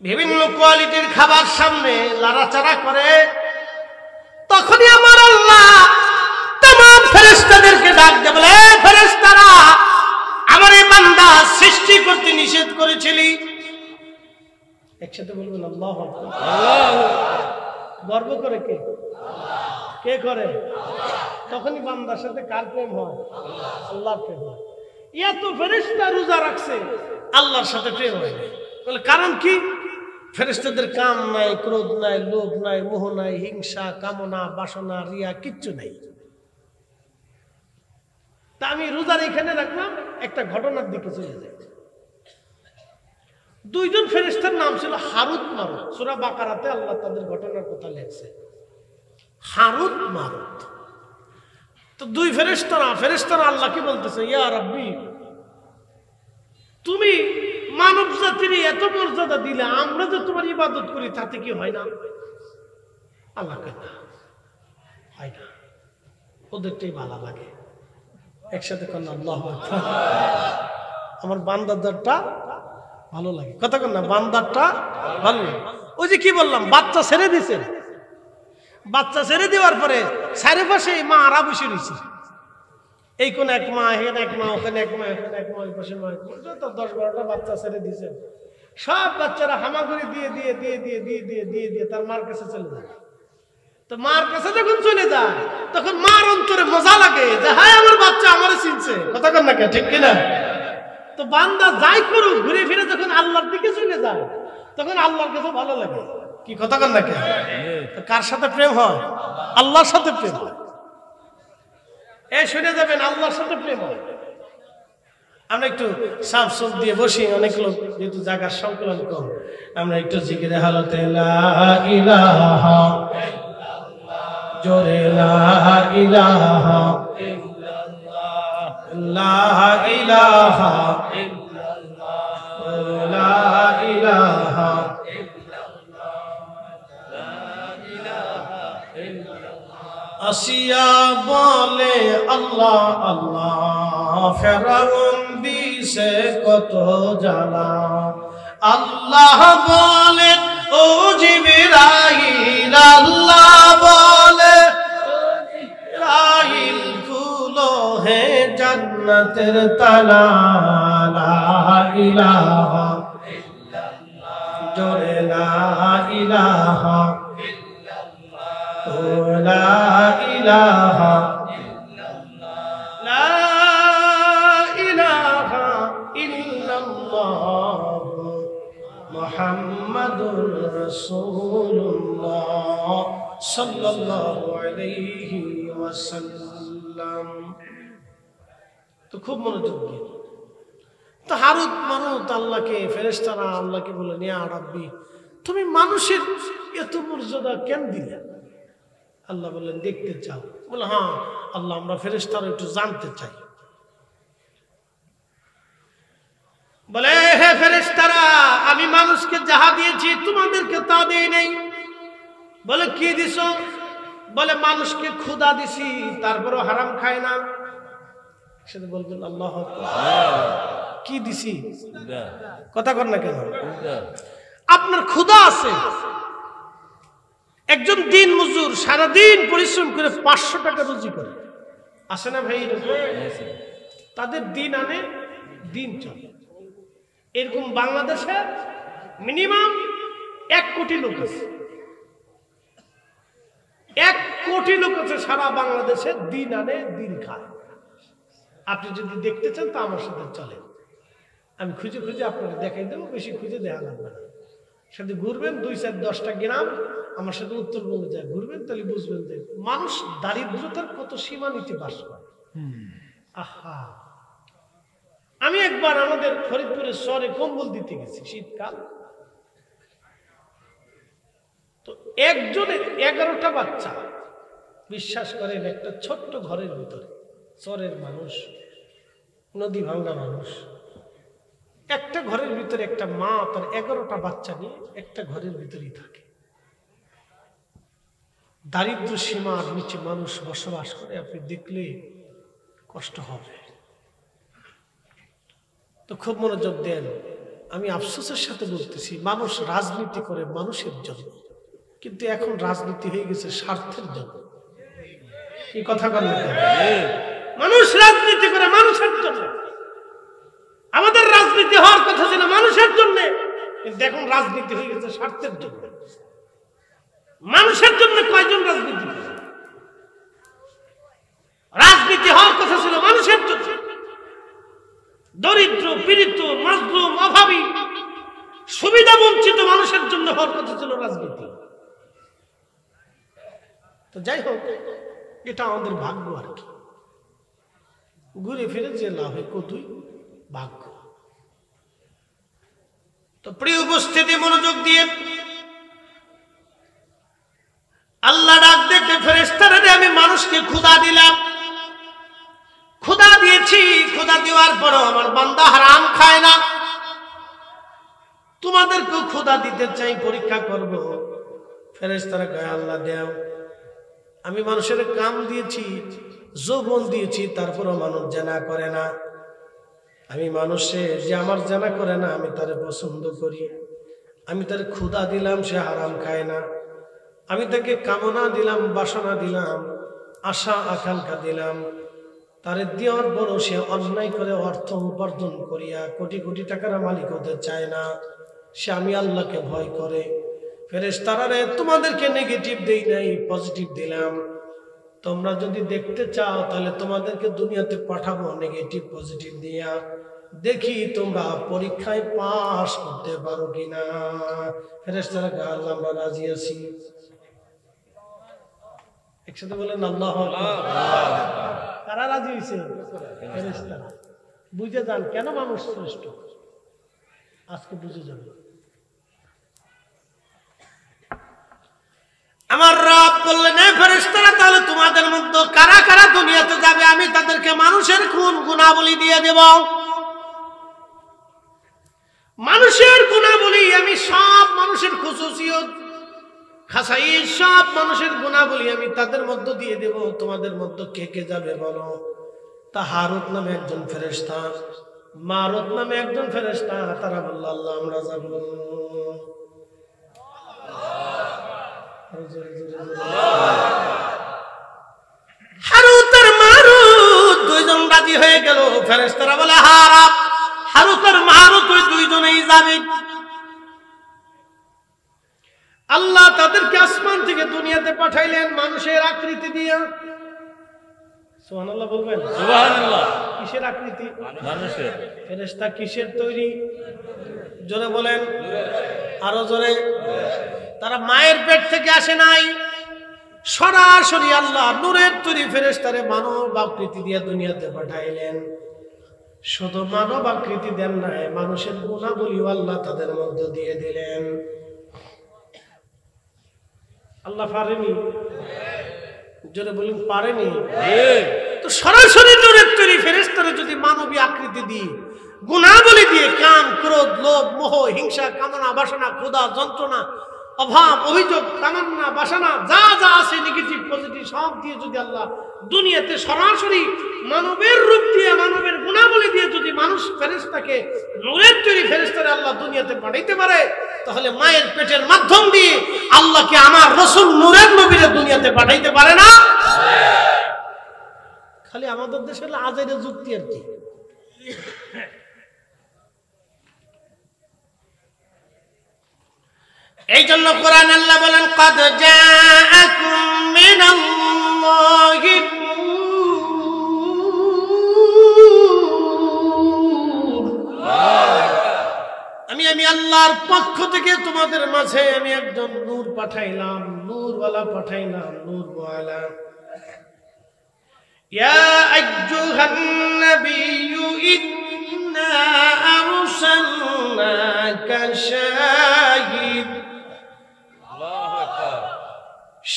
বিভিন্ন কোয়ালিটির খাবার সামনে লাড়াচাড়া করে, তখনই আমার আল্লাহ तमाम ফেরেশতাদেরকে ডাক দিয়ে বলে, ফেরেশতারা, আমার এই বান্দা সৃষ্টি করতে নিষেধ করেছিলি। একসাথে বলবেন আল্লাহু আকবার। গর্ব করে কে? কে করে? তখনই বান্দার সাথে কার প্রেম হয়? আল্লাহর প্রেম হয়। এত ফেরেশতা রোজা রাখছে, আল্লাহর সাথে প্রেম হয়। বলে কারণ কি? ফেরেশতাদের কাম নাই, ক্রোধ নাই, লোভ নাই, মোহ নাই, হিংসা, কামনা, বাসনা, রিয়া কিচ্ছু নাই। তা আমি রোজার এখানে রাখলাম, একটা ঘটনার দিকে চলে যাই। দুইজন ফেরেশতার নাম ছিল হারুত মারুত। সূরা বাকারাতে আল্লাহ তাদের ঘটনার কথা লেখছে, হারুত মারুত। তো দুই ফেরেশতারা আল্লাহ কি বলতেছে, ইয়া রাব্বি, তুমি মানব জাতির এত মর্যাদা দিলে, আমরা যে তোমার ইবাদত করি তাতে কি হয় না? আল্লাহ কে হয় না, ওদেরটাই ভালো লাগে। একসাথে কর না আল্লাহু আকবার। আমার বান্দারটা ভালো লাগে, কথা কর না, বান্দারটা ভালো লাগে। ওই যে কি বললাম, বাচ্চা ছেড়ে দিছে, বাচ্চা ছেড়ে দেওয়ার পরে চারিপাশে মা আরা বসে রয়েছে, এই কোন এক মা, এখানে এক মা, ওখানে এক মা, এখানে এক মা, ওই পাশে মা, 10-12টা বাচ্চা ছেড়ে দিছে। সব বাচ্চারা হামাগুড়ি দিয়ে দিয়ে দিয়ে দিয়ে দিয়ে দিয়ে দিয়ে দিয়ে তার মার কাছে চলে যায়। তো মার কাছে যখন চলে যায়, তখন মার অন্তরে মজা লাগে যে হায় আমার বাচ্চা আমারে চিনছে, কথা কর না কে, ঠিক কিনা? তো বান্দা যাই করুক, ঘুরে ফিরে যখন আল্লাহর দিকে চলে যায়, তখন আল্লাহর কাছে ভালো লাগে, কি কথা কর না কে? কার সাথে প্রেম হয়? আল্লাহর সাথে প্রেম হয়। এই শুনে যাবেন, আল্লাহর সাথে প্রেম হয়। আমরা একটু সাফ সুফ দিয়ে বসি, অনেক লোক যেহেতু জায়গার সংকলন কম, আমরা একটু জিকিরে হালতে লা ইলাহা জোরে লা ইলাহা ইল্লাল্লাহ, লা ইলাহা ইল্লাল্লাহ, লা ইলাহা আসিয়া বলে আল্লাহ আল্লাহ, ফেরাউন দিছে কত জ্বালা। আল্লাহ বলে ও জিবরাইল, আল্লাহ বলে জিবরাইল, খুলো হে জান্নাতের তালা। লা ইলাহা ইল্লাল্লাহ, জোরে লা ইলাহা লা ইলাহা ইল্লাল্লাহ, লা ইলাহা ইল্লাল্লাহ, মুহাম্মাদুর রাসূলুল্লাহ সাল্লাল্লাহু আলাইহি ওয়াসাল্লাম। তো খুব মনোযোগ দিয়ে, তো হারুত মারুত আল্লাহকে, ফেরেশতারা আল্লাহকে বলেন, ইয়া রাব্বি, তুমি মানুষের এত মর্যাদা কেন দিলে? আল্লাহ বললেন, দেখতে চাও? বলে হ্যাঁ আল্লাহ, আমরা ফেরেশতারা একটু জানতে চাই। বলে হে ফেরেশতারা, আমি মানুষকে যাহা দিয়েছি তোমাদেরকে তা দেই নাই। বলে কি দিছো? বলে মানুষকে ক্ষুধা দিছি, তারপরও হারাম খায় না। সেটা বলবেন আল্লাহু আকবার। কি দিছি? কথা কর না কেন? আপনার ক্ষুধা আছে, একজন দিন মজুর সারাদিন পরিশ্রম করে 500 টাকা রুজি করে, আসে না ভাই? তাদের দিন আনে দিন চলে। এরকম বাংলাদেশে মিনিমাম 1 কোটি লোক আছে, 1 কোটি লোক আছে সারা বাংলাদেশে, দিন আনে দিন খায়। আপনি যদি দেখতে চান তা আমার সাথে চলেন, আমি খুঁজে খুঁজে আপনাকে দেখাই দেবো, বেশি খুঁজে দেখা লাগবে না। সাথে ঘুরবেন 2-4-10টা গ্রাম আমার সাথে উত্তরবঙ্গে যায় ঘুরবেন, তাহলে বুঝবেন যে মানুষ দারিদ্রতার কত সীমা নিতে বাস করে। আহা, আমি একবার আমাদের ফরিদপুরের শহরে কম্বল দিতে গেছি শীতকাল, তো একজনের 11টা বাচ্চা, বিশ্বাস করেন একটা ছোট্ট ঘরের ভিতরে, শহরের মানুষ, নদী ভাঙ্গা মানুষ, একটা ঘরের ভিতরে একটা মা তার 11টা বাচ্চা নিয়ে একটা ঘরের ভিতরেই থাকে। দারিদ্র সীমার নিচে মানুষ বসবাস করে, আপনি দেখলে কষ্ট হবে। তো খুব মনোযোগ দেন, আমি আফসোসের সাথে বলতেছি, মানুষ রাজনীতি করে মানুষের জন্য, কিন্তু এখন রাজনীতি হয়ে গেছে স্বার্থের জন্য। কি কথা বলেন? মানুষ রাজনীতি করে মানুষের জন্য। আমাদের রাজনীতি হওয়ার কথা ছিল মানুষের জন্য, কিন্তু এখন রাজনীতি হয়ে গেছে স্বার্থের জন্য। মানুষের জন্য কয়জন রাজনীতি করে? রাজনীতি হওয়ার কথা ছিল মানুষের জন্য। দরিদ্র, পীড়িত, মাজলুম, অভাবী, সুবিধা বঞ্চিত মানুষের জন্য হওয়ার কথা ছিল রাজনীতি। তো যাই হোক, এটা আমাদের ভাগ্য আর কি, ঘুরে ফিরে যে লাভে কতই ভাগ্য। তো প্রিয় উপস্থিতি, মনোযোগ দিয়ে আল্লাহ ডাক দেখে ফেরেশতারা, আমি মানুষকে ক্ষুধা দিলাম, ক্ষুধা দিয়েছি, ক্ষুধা দেওয়ার পরও আমার বান্দা হারাম খায় না, তোমাদেরকেও ক্ষুধা দিতে চাই, পরীক্ষা করব। ফেরেশতারা কয়, আল্লাহ দেও। আমি মানুষের কাম দিয়েছি, যৌবন দিয়েছি, তারপরও মানুষ জানা করে না। আমি মানুষে যে আমার জানা করে না, আমি তারে পছন্দ করি। আমি তার ক্ষুধা দিলাম, সে হারাম খায় না। আমি তাকে কামনা দিলাম, বাসনা দিলাম, আশা আকাঙ্ক্ষা দিলাম, তারে দেওয়ার পরও সে অন্যায় করে অর্থ উপার্জন করিয়া কোটি কোটি টাকার মালিক হতে চায় না, সে আমি আল্লাহকে ভয় করে। ফেরেশতারা রে, তোমাদেরকে নেগেটিভ দেই নাই, পজিটিভ দিলাম। তোমরা যদি দেখতে চাও তাহলে তোমাদেরকে দুনিয়াতে পাঠাবো নেগেটিভ পজিটিভ দিয়া, দেখি তোমরা পরীক্ষায় পাস করতে পারো কিনা। ফেরেশতারা কয়, আল্লাহ আমরা রাজি আছি। একসাথে বলেন আল্লাহু আকবার। কারা রাজি হয়েছে? ফেরেশতারা। বুঝে যান কেন মানুষ শ্রেষ্ঠ, আজকে বুঝে যাবে। আমার রব বললেন, ফেরেশতারা, তাহলে তোমাদের মধ্যে কারা কারা দুনিয়াতে যাবে, আমি তাদেরকে মানুষের গুণাবলী দিয়ে দেব। মানুষের গুণাবলী আমি সব, মানুষের খুসুসিয়ত, খাসাইস, সব মানুষের গুণাবলী আমি তাদের মধ্যে দিয়ে দেব। তোমাদের মধ্যে কে কে যাবে বলো? তা হারুত নামে একজন ফেরেশতা, মারুত নামে একজন ফেরেশতা, তারা বলল, আল্লাহ আমরা যাব। হারুত আর মারুত দুইজন রাজি হয়ে গেল। ফেরেশতারা বলে, হারুত আর মারুত ওই দুইজনেই যাবে। আল্লাহ তাদেরকে আসমান থেকে দুনিয়াতে পাঠাইলেন মানুষের আকৃতি দিয়ে। সুবহানাল্লাহ বলবেন? সুবহানাল্লাহ। কিসের আকৃতি? মানুষের। ফেরেশতা কিসের তৈরি? জোরে বলেন, আরো জোরে। তারা মায়ের পেট থেকে আসে নাই, সরাসরি আল্লাহ নূরের তৈরি ফেরেশতারে মানব আকৃতি দিয়ে দুনিয়াতে পাঠাইলেন। শুধু মানব আকৃতি দেন নাই, মানুষের গুণাবলীও আল্লাহ তাদের মধ্যে দিয়ে দিলেন। আল্লাহ পারেনি? জোরে বলুন, পারেনি? তো সরাসরি নূরের তৈরি ফেরেশতারে যদি মানবী আকৃতি দিয়ে, গুণাবলী দিয়ে, কাম, ক্রোধ, লোভ, মোহ, হিংসা, কামনা, বাসনা, ক্ষুধা, যন্ত্রণা, অভাব, অভিযোগ, তামান্না, বাসনা, যা যা আছে নেগেটিভ পজিটিভ সব দিয়ে যদি আল্লাহ দুনিয়াতে সরাসরি মানবের রূপ দিয়ে, মানবের গুণাবলী দিয়ে যদি মানুষ ফেরেশতাকে, নূরের তৈরি ফেরেশতারে আল্লাহ দুনিয়াতে পাঠাইতে পারে, তাহলে মায়ের পেটের মাধ্যম দিয়ে আল্লাহকে আমার রাসূল নূরের নবীরে দুনিয়াতে পাঠাইতে পারে না? খালি আমাদের দেশে আজাইরে যুক্তি আর কি। এই জন্য কোরআন আল্লাহ বলেন, قد جاءكم من الله نور। আমি আল্লাহর পক্ষ থেকে তোমাদের মাঝে আমি একজন নূর পাঠাইলাম, নূরওয়ালা পাঠাইলাম, নূরওয়ালা। ইয়া আইয়ুহান নাবিয়্যু ইন্না আরসালনাকা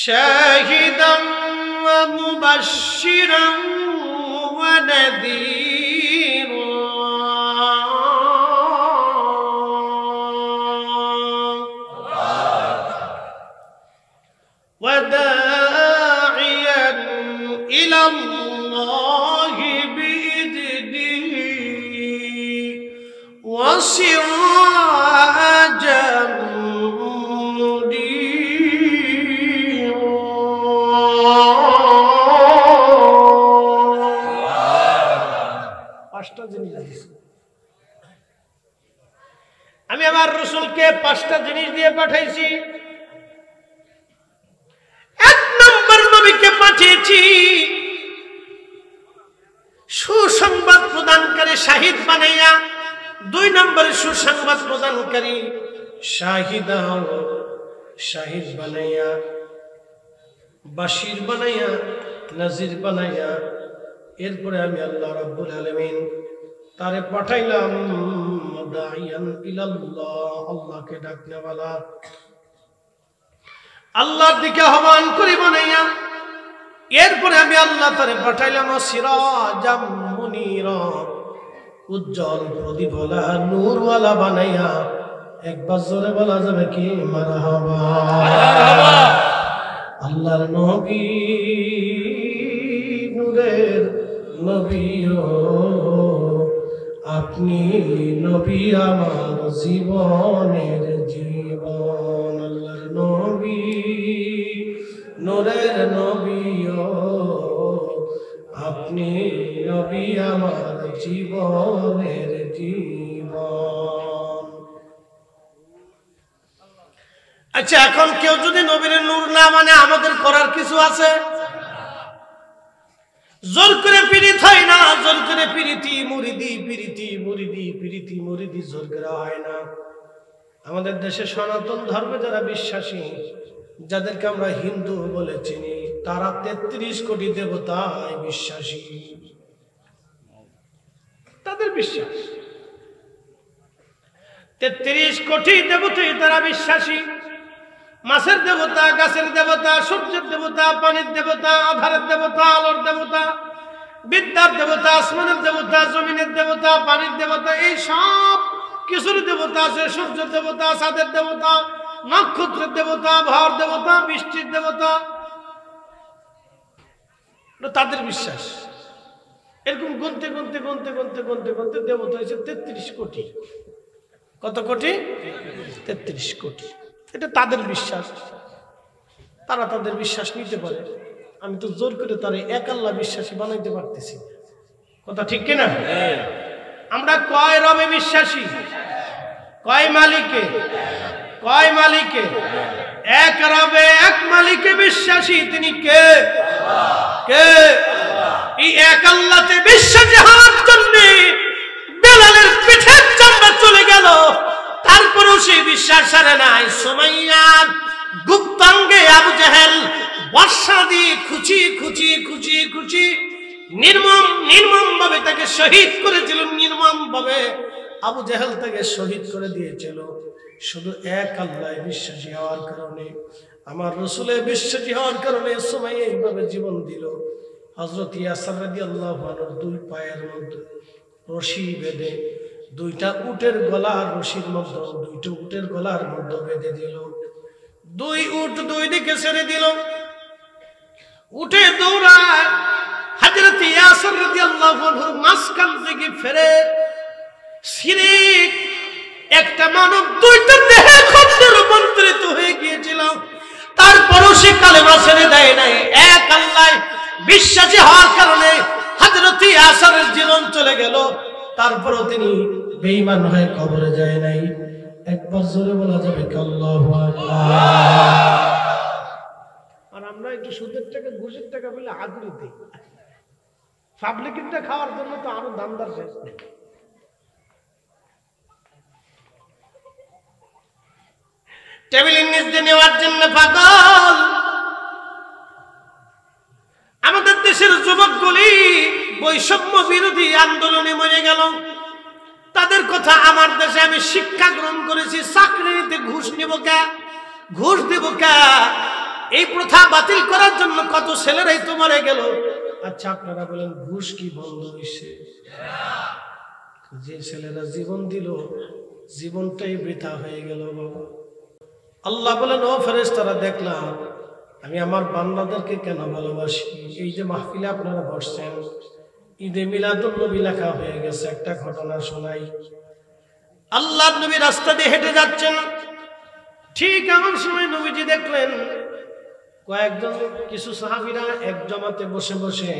শাহিদান ওয়া মুবাশশিরান ওয়া নাযীরা ওয়া দাঈয়ান ইলা আল্লাহি বিইذনিহি ওয়া সিরাজান আমি আমার রাসূলকে 5টা জিনিস দিয়ে পাঠাইছি। এক নম্বর নবীকে পাঠিয়েছি সুসংবাদ প্রদানকারী, শাহিদ বানাইয়া। 2 নম্বরে সুসংবাদ প্রদানকারী, শাহিদা, শাহিদ বানাইয়া, বাশির বানাইয়া, নাজির বানাইয়া। এরপরে আমি আল্লাহ রাব্বুল আলামিন তারে পাঠাইলাম দাইয়ান ইলাল্লাহ, আল্লাহকে ডাকনেওয়ালা, আল্লাহর দিকে আহ্বান করি বানাইয়া। এরপরে আমি আল্লাহ তারে পাঠাইলাম সিরাজাম মুনীরা, উজ্জ্বল প্রদীপওয়ালা, নূরওয়ালা বানাইয়া। একবার জোরে বলা যাবে কি মারহাবা? আল্লাহর নবী, নূরের নবী, আপনি নবী আমার জীবনের জীবন। আল্লাহর নবী, নূরের নবী, আপনি নবী আমার জীবনের জীবন। আচ্ছা, এখন কেউ যদি নবীর নূর না মানে আমাদের করার কিছু আছে? জোর করে পীড়িত হয় না, জোর করে পীড়িতি মুরিদি, পীড়িতি মুরিদি, পীড়িতি মুরিদি জোর করা হয় না। আমাদের দেশে সনাতন ধর্মে যারা বিশ্বাসী, যাদেরকে আমরা হিন্দু বলে চিনি, তারা 33 কোটি দেবতায় বিশ্বাসী। তাদের বিশ্বাস 33 কোটি দেবতায় তারা বিশ্বাসী। মাছের দেবতা, গাছের দেবতা, সূর্যের দেবতা, পানির দেবতা, আধারের দেবতা, আলোর দেবতা, বিদ্যার দেবতা, আসমানের দেবতা, জমিনের দেবতা, পানির দেবতা, এই সব কিছুর দেবতা আছে। সূর্যের দেবতা, চাঁদের দেবতা, নক্ষত্রের দেবতা, ভর দেবতা, বৃষ্টির দেবতা, তাদের বিশ্বাস। এরকম গুনতে গুনতে গুনতে গুনতে গুনতে গুনতে দেবতা হয়েছে 33 কোটি। কত কোটি? 33 কোটি। এটা তাদের বিশ্বাস, তারা তাদের বিশ্বাস নিতে পারে। আমি তো জোর করে তারা এক আল্লাহ বিশ্বাসী বানাইতে পারতেছি। কথা ঠিক কিনা? আমরা কয় রবে বিশ্বাসী? কয় মালিকে? কয় মালিকে? এক রবে, এক মালিকে বিশ্বাসী। তিনি কে? কে? এই এক আল্লাহতে বিশ্বাসী হওয়ার জন্য বেলালের পিঠের চামড়া চলে গেল, তারপরেও সেই বিশ্বাস ছাড়ে নাই। সুমাইয়ার গুপ্তাঙ্গে আবু জাহেল বর্ষা দিয়ে খুচি খুচি খুচি খুচি নির্মম ভাবে তাকে শহীদ করেছিল। নির্মম ভাবে আবু জাহেল তাকে শহীদ করে দিয়েছিল। শুধু এক আল্লাহ বিশ্বাসী হওয়ার কারণে, আমার রাসূলে বিশ্বাসী হওয়ার কারণে সুমাইয়া এইভাবে জীবন দিল। হযরত ইয়াসির রাদিয়াল্লাহু আনহু 2 পায়ের মধ্যে রশি বেঁধে 2টা উটের গলার রশির মধ্যে, 2টা উটের গলার মধ্যে বেঁধে দিল। 2 উট 2 দিকে ছেড়ে দিল। উঠে দৌড়ায় হযরত ইয়াসির রাদিয়াল্লাহু আনহুর মাঝখান থেকে ফেরে শিরিক একটা মানব 2টা দেহে খন্ডে রূপান্তরিত হয়ে গিয়েছিল। তারপরও সে কালেমা ছেড়ে দেয় নাই। এক আল্লাহ বিশ্বাসী হওয়ার কারণে হযরত ইয়াসিরের জীবন চলে গেল। তারপরও তিনি বেঈমান হয়ে কবরে যায় নাই। একবার জোরে বলা যাবে আল্লাহু আকবার। আর আমরা একটু সুদের টাকা, ঘুষের টাকা বলে আগুনে দিই। পাবলিকেরটা খাওয়ার জন্য তো আরো দামদার শেষ নেই। টেবিলের নিচ দিয়ে নেওয়ার জন্য পাগল। আমাদের দেশের যুবকগুলি বৈষম্য বিরোধী আন্দোলনে মরে গেল। তাদের কথা আমার দেশে আমি শিক্ষা গ্রহণ করেছি। চাকরি নিতে ঘুষ নিব কে, ঘুষ দিব কে? এই প্রথা বাতিল করার জন্য কত ছেলেরাই তো মরে গেল। আচ্ছা আপনারা বলেন ঘুষ কি বন্ধ হয়েছে? যে ছেলেরা জীবন দিল জীবনটাই বৃথা হয়ে গেল বাবা। আল্লাহ বলেন ও ফেরেশতারা দেখলাম আমি আমার বান্দাদেরকে কেন ভালোবাসি। এই যে মাহফিলে আপনারা বসছেন, ঈদে মিলাদুন নবী লেখা হয়ে গেছে। একটা ঘটনা শোনাই। আল্লাহর নবী রাস্তা দিয়ে হেঁটে যাচ্ছেন, ঠিক এমন সময় নবীজি দেখলেন কয়েকজন কিছু সাহাবীরা এক জমাতে বসে বসে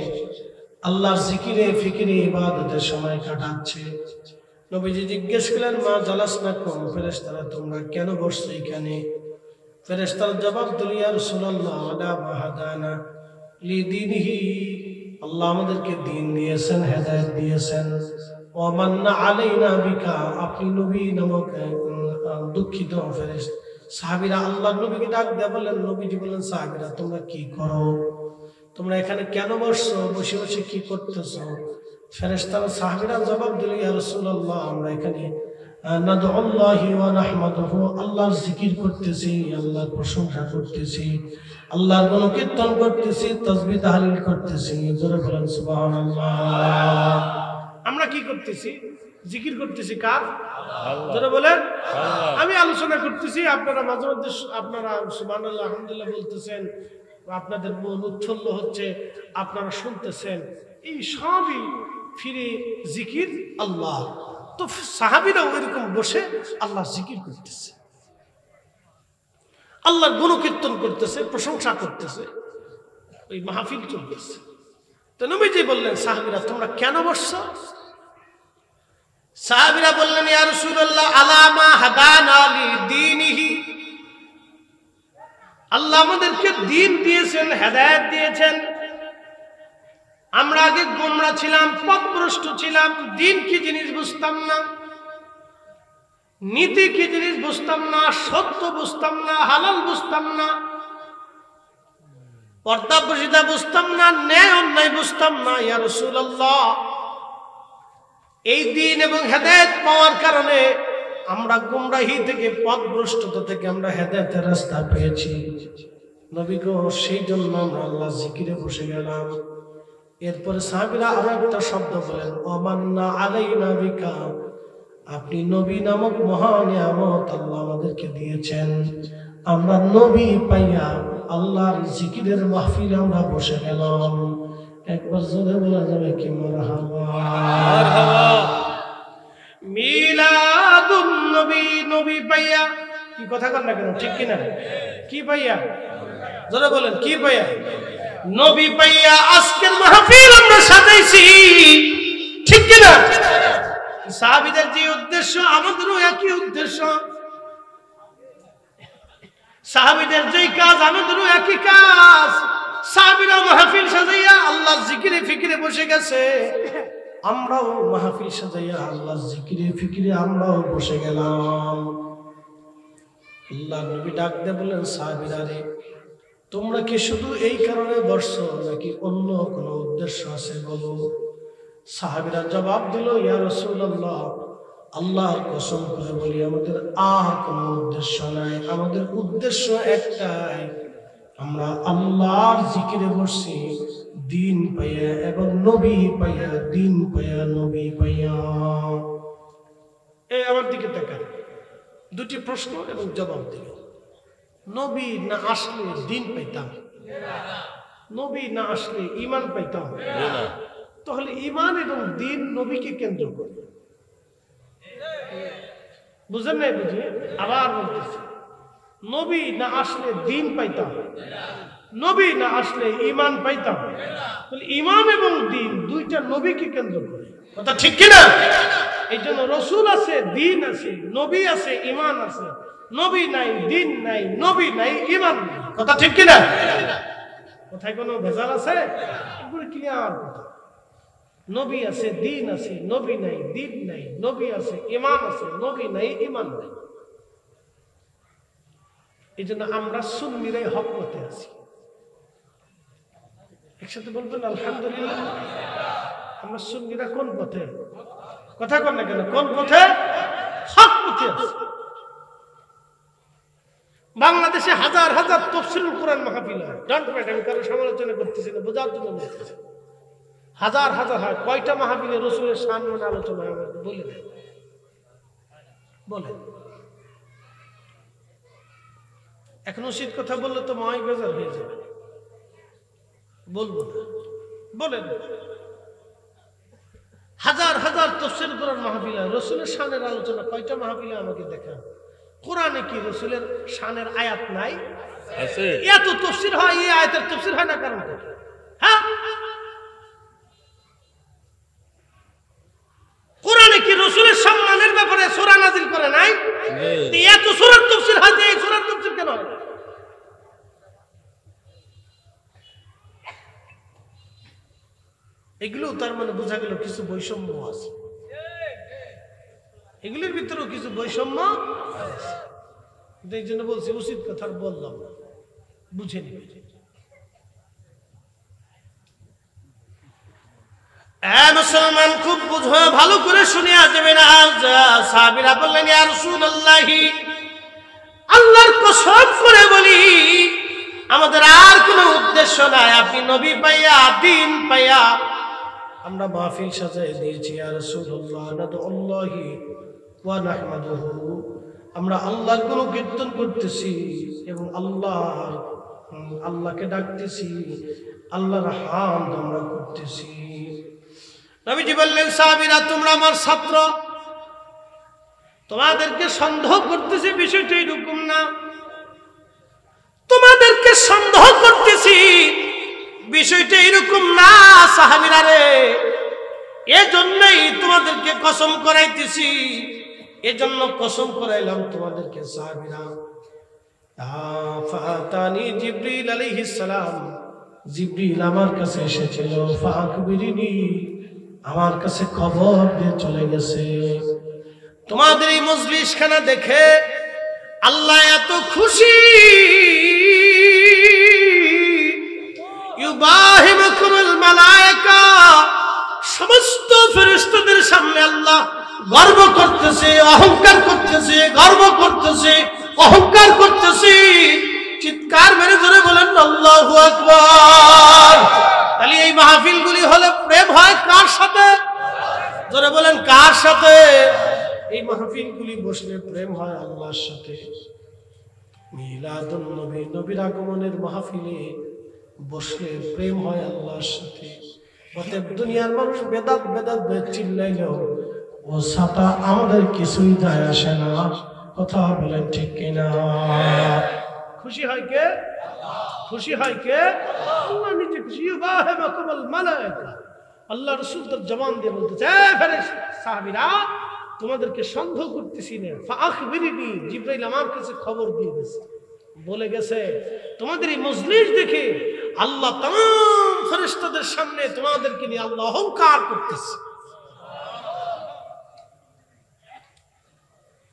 আল্লাহর জিকিরে ফিকিরে ইবাদতের সময় কাটাচ্ছে। নবীজি জিজ্ঞেস করলেন মা জালাসনাকুম, ফেরেশতারা তোমরা কেন বসছো এখানে? ফেরেশতারা জবাব দিল ইয়া রাসূলুল্লাহ আলা মা হাদানা লিদীনিহি, আল্লাহ আমাদেরকে দ্বীন দিয়েছেন, হেদায়েত দিয়েছেন। ওয়া মান্না আলাইনা বিকা, আপনি নবী নামক দুঃখিত ফেরেশতা। সাহাবীরা আল্লাহর নবীকে ডাক দিয়ে বললেন, নবীজি বললেন সাহাবীরা তোমরা কি করো? তোমরা এখানে কেন বসছো? বসে বসে কি করতেছো? ফেরেশতারা সাহাবীরা জবাব দিল ইয়া রাসূলুল্লাহ আমরা এখানে নাদউল্লাহি ওয়া নাহমাদুহু, আল্লাহর জিকির করতেছি, আল্লাহর প্রশংসা করতেছি, আল্লাহর গুণকীর্তন করতেছি, তাসবিহ তাহলিল করতেছি। জোরে বলেন সুবহানাল্লাহ। আমরা কি করতেছি? জিকির করতেছি কার? আল্লাহ। জোরে বলেন আল্লাহ। আমি আলোচনা করতেছি, আপনারা মাঝে মধ্যে আপনারা সুবহানাল্লাহ আলহামদুলিল্লাহ বলতেছেন, আপনাদের মন উচ্ছল্ল হচ্ছে, আপনারা শুনতেছেন। এই সবই ফিরে জিকির আল্লাহ। তো সাহাবীরা ওইরকম বসে আল্লাহ জিকির করতেছে, আল্লাহর গুণকীর্তন করতেছে, প্রশংসা করতেছে, ওই মাহফিল চলতেছে। তো নবীজি বললেন সাহাবীরা তোমরা কেন বসছো? সাহাবীরা বললেন ইয়া রাসূলুল্লাহ আলা মা হাদানা লিদীনিহি, আল্লাহ আমাদেরকে দ্বীন দিয়েছেন, হেদায়েত দিয়েছেন। আমরা আগে গোমরা ছিলাম, পথভ্রষ্ট ছিলাম, দ্বীন কি জিনিস বুঝতাম না, নীতি কি জিনিস বুঝতাম না, সত্য বুঝতাম না, হালাল বুঝতাম না, পর্দাবর্জিতা বুঝতাম না, ন্যায় অন্যায় বুঝতাম না। ইয়া রাসূলুল্লাহ এই দ্বীন এবং হেদায়েত পাওয়ার কারণে আমরা গুমরাহি থেকে, পথভ্রষ্টতা থেকে আমরা হেদায়েতের রাস্তা পেয়েছি। নবী গো সেই জন্য আমরা আল্লাহ জিকিরে বসে গেলাম। এরপরে সাহাবীরা আরো একটা শব্দ বলেন ওয়ামান্না আলাইনা বিকা, আপনি নবী নামক মহা নিয়ামত আল্লাহ আমাদেরকে দিয়েছেন। আমরা নবী পাইয়া আল্লাহর জিকিরের মাহফিলে আমরা বসে গেলাম। একবার জোরে বলা যাবে কি মারহাবা? মারহাবা। মিলাদুন নবী, নবী পাইয়া, কি কথা কর না কেন, ঠিক কিনা? কি পাইয়া? জোরে বলেন কি পাইয়া? নবী পাইয়া আজকের মাহফিল আমরা সাজাইছি, ঠিক কিনা? সাহাবীদের যে উদ্দেশ্য আমাদেরও একই উদ্দেশ্য, সাহাবীদের যেই কাজ আমাদেরও একই কাজ। সাহাবীরা মাহফিল সাজাইয়া আল্লাহর জিকিরে ফিকিরে বসে গেছে, আমরাও মাহফিল সাজাইয়া আল্লাহর জিকিরে ফিকিরে আমরাও বসে গেলাম। আল্লাহর নবী ডাক দিয়ে বললেন সাহাবীরা রে তোমরা কি শুধু এই কারণে বসছো নাকি অন্য কোনো উদ্দেশ্য আছে বলো? সাহাবীরা জবাব দিল ইয়া রাসূলুল্লাহ আল্লাহর কসম করে বলি আমাদের আর কোনো উদ্দেশ্য নাই, আমাদের উদ্দেশ্য একটাই, আমরা আল্লাহর জিকিরে বসছি দ্বীন পাইয়া এবং নবী পাইয়া, দ্বীন পাইয়া নবী পাইয়া। এই আমার দিকে তাকান, দুটি প্রশ্ন এবং জবাব দিল। নবী না আসলে দ্বীন পাইতাম, নবী না আসলে ঈমান পাইতাম, তাহলে ঈমান এবং দ্বীন নবীকে কেন্দ্র করে। বুঝেন নাই? বুঝি আবার বলতেছি, নবী না আসলে দ্বীন পাইতাম, নবী না আসলে ঈমান পাইতাম। তাহলে ঈমান এবং দ্বীন দুইটা নবীকে কেন্দ্র করে, কথা ঠিক কিনা? এই জন্য রাসূল আছে, দ্বীন আছে, নবী আছে, ঈমান আছে। নবী নাই, দ্বীন নাই, নবী নাই, ঈমান নাই, কথা ঠিক কিনা? কোথায় কোনো ভেজাল আছে? এগুলো ক্লিয়ার কথা। নবী আছে, দ্বীন আছে, নবী নাই, দ্বীন নাই, নবী আছে, ঈমান আছে, নবী নাই, ঈমান নাই। এই জন্য আমরা সুন্নিরাই হক পথে আছি। একসাথে বলবেন আলহামদুলিল্লাহ। আমরা সুন্নিরা কোন পথে? কথা কন না কেন? কোন পথে? হক পথে আছি। বাংলাদেশে হাজার হাজার তাফসীরুল কোরআন মাহফিল হয়। ডন্ট মাইন্ড, আমি কারো সমালোচনা করতেছি না, বোঝার জন্য বলতেছি। হাজার হাজার হয়। কয়টা মাহফিলে রাসূলের শান নিয়ে আলোচনা হয় আমাকে বলে দেন, বলেন। এখন উচিত কথা বললে তো মহাই বেজার হয়ে যাবে, বলবো না, বলেন। হাজার হাজার তাফসীর কোরআন মাহফিল হয়, রাসূলের শানের আলোচনা কয়টা মাহফিলে আমাকে দেখান। কোরআনে কি রাসূলের শানের আয়াত নাই? আছে। এত তাফসীর হয়, এই আয়াতের তাফসীর হয় না কারণ কি? হ্যাঁ, কোরআনে কি রাসূলের সম্মানের ব্যাপারে সূরা নাযিল করে নাই? এত সূরার তাফসীর হয়, এই সূরার তাফসীর কেন হয়? এগুলো তার মানে বোঝা গেল কিছু বৈষম্য আছে, এগুলোর ভিতরেও কিছু বৈষম্য আছে। এই জন্য বলছি উচিত কথা বললাম না, বুঝে নিবে। মুসলমান খুব বুঝো, ভালো করে শুনিয়া যাবে না। সাহাবীরা বললেন, ইয়া রাসূলুল্লাহ, আল্লাহর কসম করে বলি আমাদের আর কোনো উদ্দেশ্য নাই, আপনি নবী পাইয়া দিন পাইয়া আমরা মাহফিল সাজায় দিয়েছি। ইয়া রাসূলুল্লাহ, নাদউল্লাহি ওয়া নাহমাদুহু, আমরা আল্লাহর গুণ কীর্তন করতেছি এবং আল্লাহকে ডাকতেছি, আল্লাহর হামদ আমরা করতেছি। নবীজি বললেন, সাহাবীরা তোমরা আমার ছাত্র, তোমাদেরকে সন্দেহ করতেছি বিষয়টা এরকম না, তোমাদেরকে সন্দেহ করতেছি বিষয়টা এরকম না সাহাবীরা রে, এজন্যই তোমাদেরকে কসম করাইতেছি, এজন্য কসম করাইলাম তোমাদেরকে। সাহাবীরা, ফাতানি জিবরিল আলাইহিস সালাম, জিবরিল আমার কাছে এসেছিল, ফাকবিরিনি, আমার কাছে খবর দিয়ে চলে গেছে তোমাদের এই মজলিসখানা দেখে আল্লাহ এত খুশি, ইউবাহিমুকুমুল মালায়েকা, সমস্ত ফেরেশতাদের সামনে আল্লাহ গর্ব করতেছে, অহংকার করতেছে, গর্ব করতেছে, অহংকার করতেছে। চিৎকার মেরে ধরে বলেন আল্লাহু আকবার। তাহলে এই মাহফিলগুলি হলে প্রেম হয় কার সাথে? জোরে বলেন কার সাথে? এই মাহফিলগুলি বসলে প্রেম হয় আল্লাহর সাথে। মিলাদুন নবী, নবীর আগমনের মাহফিলে বসলে প্রেম হয় আল্লাহর সাথে। অতএব দুনিয়ার মানুষ বেদাত বেদাত চিল্লাইলেও ও সাথে আমাদের কিছুই যায় আসে না। কথা বলেন ঠিক কিনা? খুশি হয় কে? খুশি হয় কে? আল্লাহ নিজে খুশি। ইউবাহিমুকুমুল মালায়েকা, আল্লাহ রাসূল তার জবান দিয়ে বলতেছে, সাহাবীরা তোমাদেরকে সন্দেহ করতেছি না, ফাআখবিরিনি, জিবরাইল আমার কাছে খবর দিয়ে গেছে, বলে গেছে তোমাদের এই মজলিস দেখে আল্লাহ तमाम ফেরেশতাদের সামনে তোমাদেরকে নিয়ে আল্লাহ অহংকার করতেছে।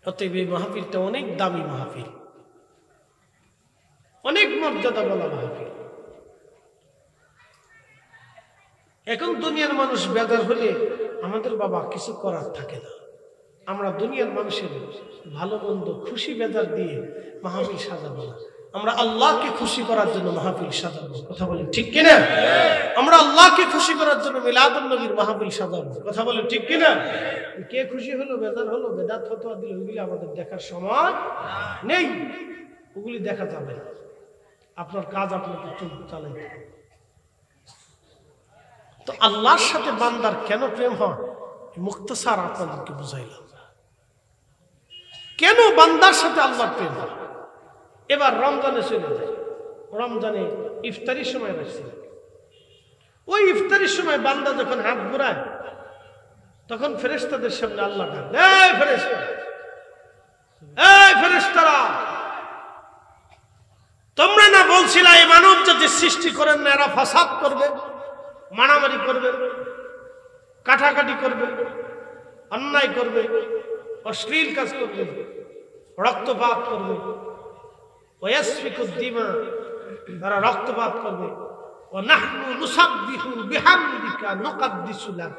অতএব এই মাহফিলটা অনেক দামি মাহফিল, অনেক মর্যাদা বলা মাহফিল। এখন দুনিয়ার মানুষ বেজার হলে আমাদের বাবা কিছু করার থাকে না। আমরা দুনিয়ার মানুষের ভালো মন্দ খুশি বেজার দিয়ে মাহফিল সাজাবো না, আমরা আল্লাহকে খুশি করার জন্য মাহফিল সাজাবো। কথা বলেন ঠিক কিনা? আমরা আল্লাহকে খুশি করার জন্য মিলাদুন নবীর মাহফিল সাজাবো। কথা বলেন ঠিক কিনা? কে খুশি হলো, বেজার হলো, বেদাত ফতোয়া দিল, ওইগুলি আমাদের দেখার সময় নেই, ওগুলি দেখা যাবে না। আপনার কাজ আপনাকে চালাইতে হবে। তো আল্লাহর সাথে বান্দার কেন প্রেম হয়, মুখতাসার আপনাদেরকে বুঝাইলাম। কেন বান্দার সাথে আল্লাহর প্রেম হয়? এবার রমজানে চলে যায়, রমজানে ইফতারির সময় রাখছে, ওই ইফতারির সময় বান্দা যখন হাত ঘুরায় তখন ফেরেশতাদের সামনে আল্লাহ ডাক, এই ফেরেশতা, এই ফেরেশতারা, তোমরা না বলছিলা এই মানব জাতি সৃষ্টি করেন না, এরা ফাসাদ করবে, মারামারি করবে, কাটাকাটি করবে, অন্যায় করবে, অশ্লীল কাজ করবে, রক্তপাত করবে, ওয়াসফিকুদ দিমা, তারা রক্তপাত করবে। ওয়া নাহনু নুসাব্বিহু বিহামদিকা নুকাদ্দিসু লাক,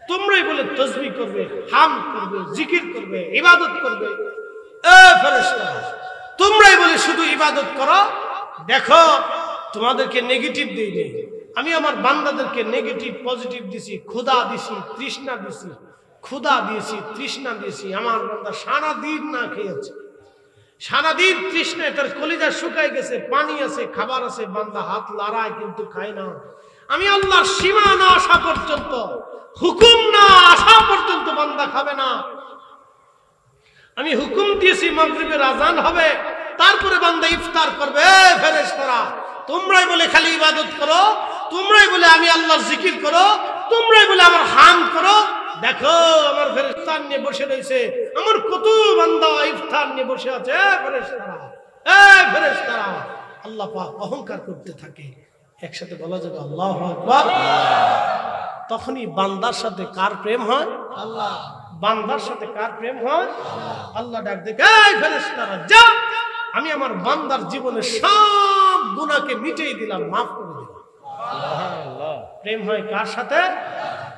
তোমরাই বলে তাসবিহ করবে, হামদ করবে, জিকির করবে, ইবাদত করবে। এ ফেরেশতারা, তোমরাই বলে শুধু ইবাদত করো। দেখো তোমাদেরকে নেগেটিভ দেই নেই, আমি আমার বান্দাদেরকে নেগেটিভ পজিটিভ দিছি, ক্ষুধা দিছি, তৃষ্ণা দিছি, ক্ষুধা দিয়েছি, তৃষ্ণা দিয়েছি। আমার বান্দা সারা দিন না খেয়েছে, সারাদিন তৃষ্ণায় তার কলিজা শুকায় গেছে, পানি আছে, খাবার আছে, বান্দা হাত লড়ায় কিন্তু খায় না। আমি আল্লাহর সীমা না আসা পর্যন্ত, হুকুম না আসা পর্যন্ত বান্দা খাবে না। আমি হুকুম দিয়েছি মাগরিবের আজান হবে, তারপরে বান্দা ইফতার করবে। ফেরেশতারা, তোমরাই বলে খালি ইবাদত করো, তোমরাই বলে আমি আল্লাহর জিকির করো, তোমরাই বলে আমার হামদ করো। দেখো আমার ফেরেশতা নিয়ে বসে রয়েছে, আমার কত বান্দা ইফতার নিয়ে বসে আছে। ফেরেশতারা, ফেরেশতারা, আল্লাহ পাক অহংকার করতে থাকে। একসাথে বলা যাবে আল্লাহু আকবার। তখনই বান্দার সাথে কার প্রেম হয়? আল্লাহ। বান্দার সাথে কার প্রেম হয়? আল্লাহ ডাক দেয়, এই ফেরেশতারা যা, আমি আমার বান্দার জীবনের সব গুনাহকে মিটিয়ে দিলাম, মাফ করে দিলাম। সুবহানাল্লাহ। প্রেম হয় কার সাথে?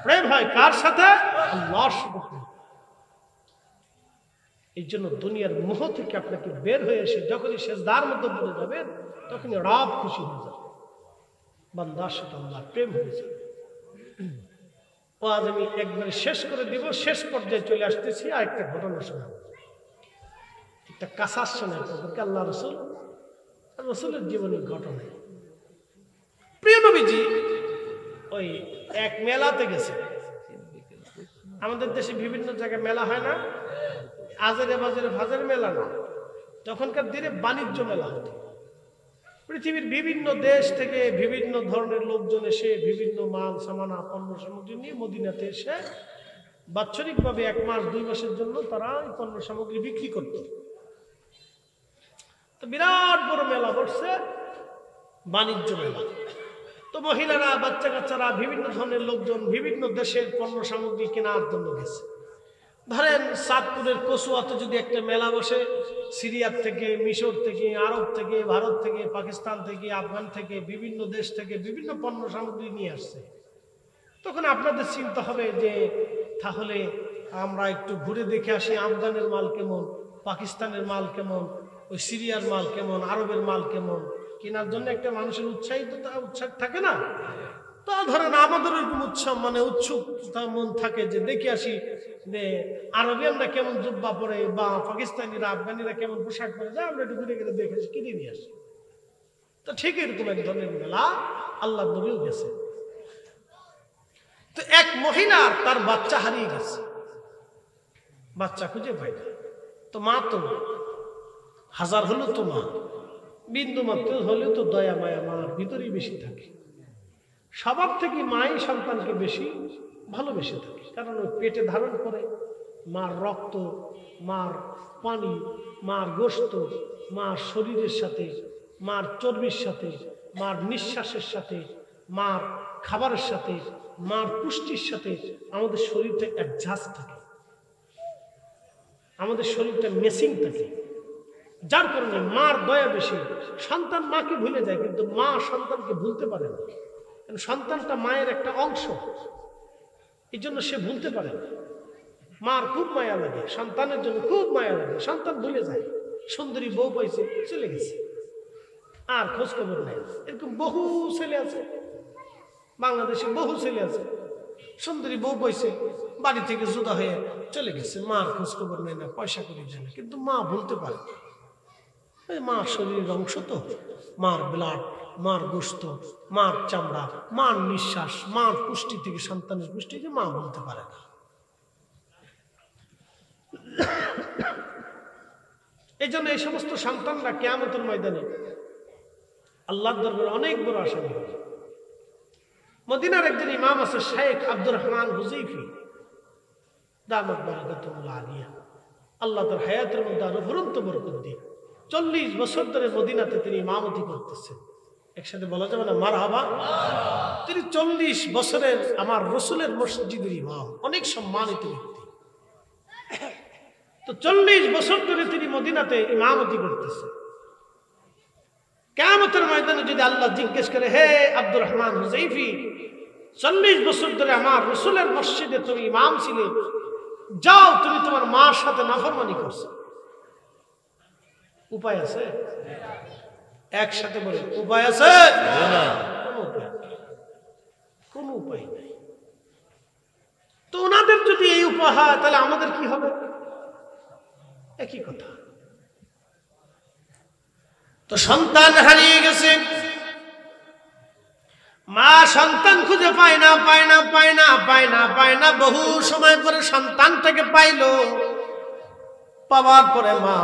প্রেম হয় কার সাথে? আল্লাহর সাথে। এই জন্য দুনিয়ার মোহ থেকে আপনাকে বের হয়ে এসে যখনই সেজদার মধ্যে পড়ে যাবেন, তখনই রব খুশি হয়ে যাবে, বান্দার সাথে আল্লাহর প্রেম হয়ে যাবে। আজ আমি একবারে শেষ করে দিব, শেষ পর্যায়ে চলে আসতেছি। আর একটা ঘটনা শোনাব, একটা কাসাস শোনাব আল্লাহ রসুল, রসুলের জীবনের ঘটনা। প্রিয় নবীজি ওই এক মেলাতে গেছে। আমাদের দেশে বিভিন্ন জায়গায় মেলা হয় না, আজারে বাজারে ভাজার মেলা না, তখনকার দিনে বাণিজ্য মেলা হতো। পৃথিবীর বিভিন্ন দেশ থেকে বিভিন্ন ধরনের লোকজন এসে বিভিন্ন মাল সামানা পণ্য সামগ্রী নিয়ে মদিনাতে এসে বাৎসরিকভাবে 1 মাস 2 মাসের জন্য তারা এই পণ্য সামগ্রী বিক্রি করত। তো বিরাট বড় মেলা বসছে, বাণিজ্য মেলা। তো মহিলারা, বাচ্চা কাচ্চারা, বিভিন্ন ধরনের লোকজন বিভিন্ন দেশের পণ্য সামগ্রী কেনার জন্য গেছে। ধরেন চাঁদপুরের কচুয়াতে যদি একটা মেলা বসে, সিরিয়ার থেকে, মিশর থেকে, আরব থেকে, ভারত থেকে, পাকিস্তান থেকে, আফগান থেকে, বিভিন্ন দেশ থেকে বিভিন্ন পণ্য সামগ্রী নিয়ে আসছে, তখন আপনাদের চিন্তা হবে যে তাহলে আমরা একটু ঘুরে দেখে আসি আফগানের মাল কেমন, পাকিস্তানের মাল কেমন, ওই সিরিয়ার মাল কেমন, আরবের মাল কেমন, কেনার জন্য একটা মানুষের উৎসাহ থাকে না? তা ধরেন আমাদের ওইরকম উৎসুকতা মন থাকে যে দেখে আসি যে আরবিয়ানরা কেমন জুব্বা পরে বা পাকিস্তানিরা আফগানিরা কেমন পোশাক পরে, যা আমরা একটু ঘুরে ঘুরে দেখে আসি, কিনে নিয়ে আসি। তো ঠিক এরকম এক ধরনের মেলা আল্লাহ নবীও গেছে। তো এক মহিলার তার বাচ্চা হারিয়ে গেছে, বাচ্চা খুঁজে পায় না। তো মা তো হাজার হলো তো মা, বিন্দু মাত্র হলেও তো দয়া মায়া মার ভিতরেই বেশি থাকে। স্বভাব থেকে মাই সন্তানকে বেশি ভালোবেসে থাকে, কারণ ওই পেটে ধারণ করে মার রক্ত, মার পানি, মার গোশত, মার শরীরের সাথে, মার চর্বির সাথে, মার নিঃশ্বাসের সাথে, মার খাবারের সাথে, মার পুষ্টির সাথে আমাদের শরীরটা অ্যাডজাস্ট থাকে, আমাদের শরীরটা মেসিং থাকে। যার কারণে মার দয়া বেশি। সন্তান মাকে ভুলে যায়, কিন্তু মা সন্তানকে ভুলতে পারে না, কারণ সন্তানটা মায়ের একটা অংশ, এই জন্য সে ভুলতে পারে না। মার খুব মায়া লাগে, সন্তানের জন্য খুব মায়া লাগে, সন্তান ভুলে যায়। সুন্দরী বউ পাইছে, চলে গেছে, আর খোঁজ খবর নেই। এরকম বহু ছেলে আছে, বাংলাদেশে বহু ছেলে আছে, সুন্দরী বউ পাইছে, বাড়ি থেকে জুদা হয়ে চলে গেছে, মার খোঁজ খবর নেয় না, পয়সা করে যায় না, কিন্তু মা ভুলতে পারে না। মার শরীরের অংশ তো, মার ব্লাড, মার গোশত, মার চামড়া, মার নিঃশ্বাস, মার পুষ্টি থেকে সন্তানের পুষ্টি, যে মা বলতে পারে না। এই জন্য এই সমস্ত সন্তানরা কিয়ামতের ময়দানে আল্লাহর দরবারে অনেক বড় আসামি হবে। মদিনার একজন ইমাম আছে, শেখ আব্দুর রহমান হুযাইফি দামাত বারাকাতুহুল আলিয়া, আল্লাহ তার হায়াতের মধ্যে আরো ভরন্ত বরকত দিয়ে 40 বছর ধরে মদিনাতে তিনি ইমামতি করতেছেন। একসাথে বলা যাবে না মারহাবা? তিনি 40 বছরের আমার রসুলের মসজিদের ইমাম, অনেক সম্মানিত ব্যক্তি। তো 40 বছর ধরে তিনি মদিনাতে ইমামতি করতেছেন। কিয়ামতের ময়দানে যদি আল্লাহ জিজ্ঞেস করে, হে আব্দুর রহমান হুযাইফি, 40 বছর ধরে আমার রাসূলের মসজিদে তুমি ইমাম ছিলে, যাও তুমি তোমার মার সাথে নাফরমানি করছো, উপায় আছে? একসাথে বলে উপায় আছে? কোন উপায় নেই। তো ওনাদের যদি এই উপায় হয় তাহলে আমাদের কি হবে? একই কথা। তো সন্তান হারিয়ে গেছে, মা সন্তান খুঁজে পায় না, পায় না, পায় না, পায় না, পায় না। বহু সময় পরে সন্তানটাকে পাইলো, পাওয়ার পরে মা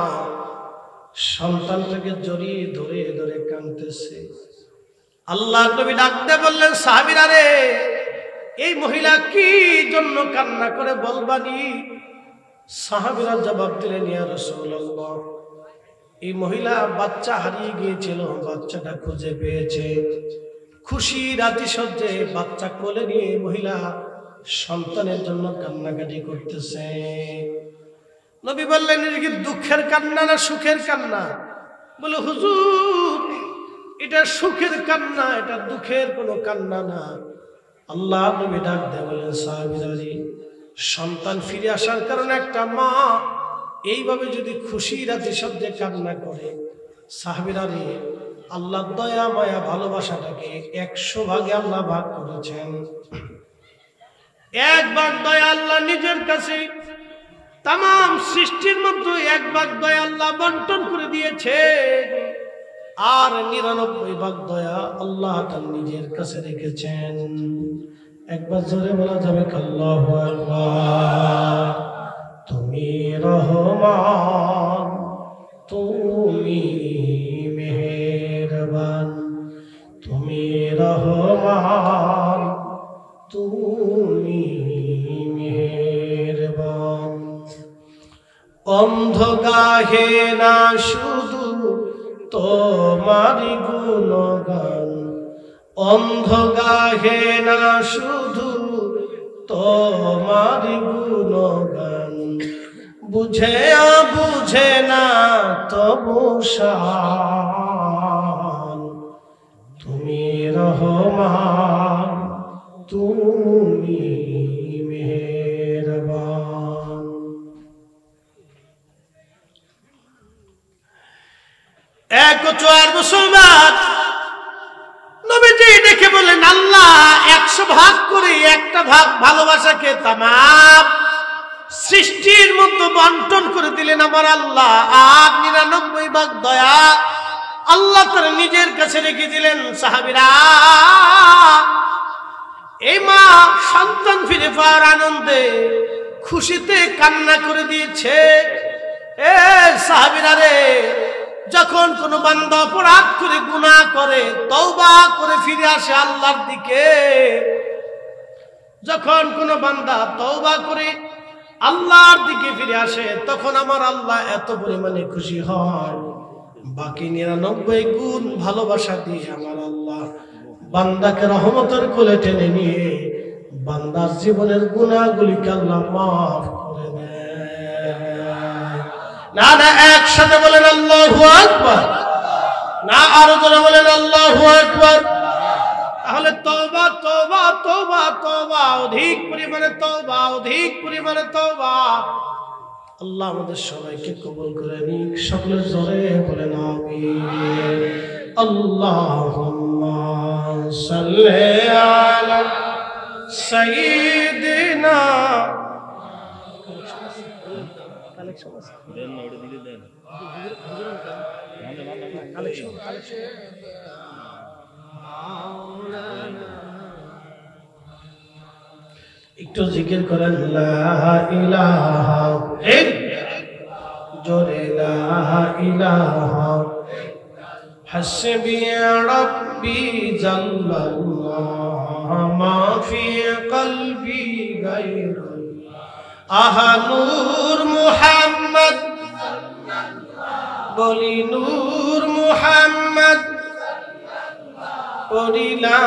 সন্তানটাকে জড়িয়ে ধরে ধরে কাঁদতেছে। আল্লাহ নবী ডাকতে বললেন, সাহাবীরা রে, এই মহিলা কি জন্য কান্না করে বলবানি? সাহাবীরা জবাব দিলেন, ইয়া রাসূলুল্লাহ, এই মহিলা বাচ্চা হারিয়ে গিয়েছিল, বাচ্চাটা খুঁজে পেয়েছে। খুশি রাতিসজ্জে বাচ্চা কোলে নিয়ে মহিলা সন্তানের জন্য কান্নাকাটি করতেছে। নবী বললেন, এটা কি দুঃখের কান্না না সুখের কান্না? বলে, হুজুর, এটা সুখের কান্না, এটা দুঃখের কোনো কান্না না। আল্লাহ নবী ডাক দেয় বলেন, সাহাবীরা রে, সন্তান ফিরে আসার কারণে একটা মা এইভাবে যদি খুশি রাতিসজ্জে কান্না করে, সাহাবীরা রে, আল্লাহ দয়া মায়া ভালোবাসাটাকে 100 ভাগে আল্লাহ ভাগ করেছেন। 1 ভাগ দয়া আল্লাহ নিজের কাছে, তাম সৃষ্টির মধ্যে 1 ভাগ দয়া আল্লাহ বন্টন করে দিয়েছে, আর 99 ভাগ দয়া আল্লাহ তার নিজের কাছে রেখেছেন। একবার জোরে বলা যাবে আল্লাহু আকবার। তুমি রহমান, তুমি মেহেরবান, তুমি রহমান, তুমি মেহেরবান। অন্ধ গাহে না শুধু তোমারি গুণগান, অন্ধ গাহে না শুধু তোমারি গুণগান, বুঝে বুঝে না তবু শান, তুমি রহমান, তুমি মেহেরবান। 104 মুসলমান নবীজি দেখে বলেন, আল্লাহ 100 ভাগ করে 1টা ভাগ ভালোবাসাকে তামাম সৃষ্টির মধ্যে বন্টন করে দিলেন আমার আল্লাহ, আর 99 ভাগ দয়া আল্লাহ তার নিজের কাছে রেখে দিলেন। সাহাবীরা, এই মা সন্তান ফিরে পাওয়ার আনন্দে খুশিতে কান্না করে দিয়েছে। এ সাহাবীরা রে, যখন কোন বান্দা অপরাধ করে গুনাহ করে তওবা করে ফিরে আসে আল্লাহর দিকে, যখন কোন বান্দা তওবা করে আল্লাহর দিকে ফিরে আসে, তখন আমার আল্লাহ এত পরিমাণে খুশি হয়, বাকি 99 গুণ ভালোবাসা দিয়ে আমার আল্লাহ বান্দাকে রহমতের কোলে টেনে নিয়ে বান্দার জীবনের গুনাহগুলিকে আল্লাহ মাফ করে দেয়। না না, একসাথে বলেন আল্লাহু আকবার, না আরো জোরে বলেন আল্লাহু আকবার। তাহলে তওবা তওবা তওবা তওবা, অধিক পরিমাণে তওবা, অধিক পরিমাণে তওবা। আল্লাহ আমাদের সবাইকে কবুল করে নিক, সকলে জোরে বলেন আমিন। আল্লাহুম্মা সাল্লি আলা সাইয়্যিদিনা একটু জিকির করেন, লা ইলাহা জোরে লা ইলাহা হাসবি রাব্বি জাল্লাল্লাহ মা ফি কলবি গায়রুল্লাহ। আহা নূর মুহাম্মদ, বলি নূর মুহাম্মদ, পড়ি লা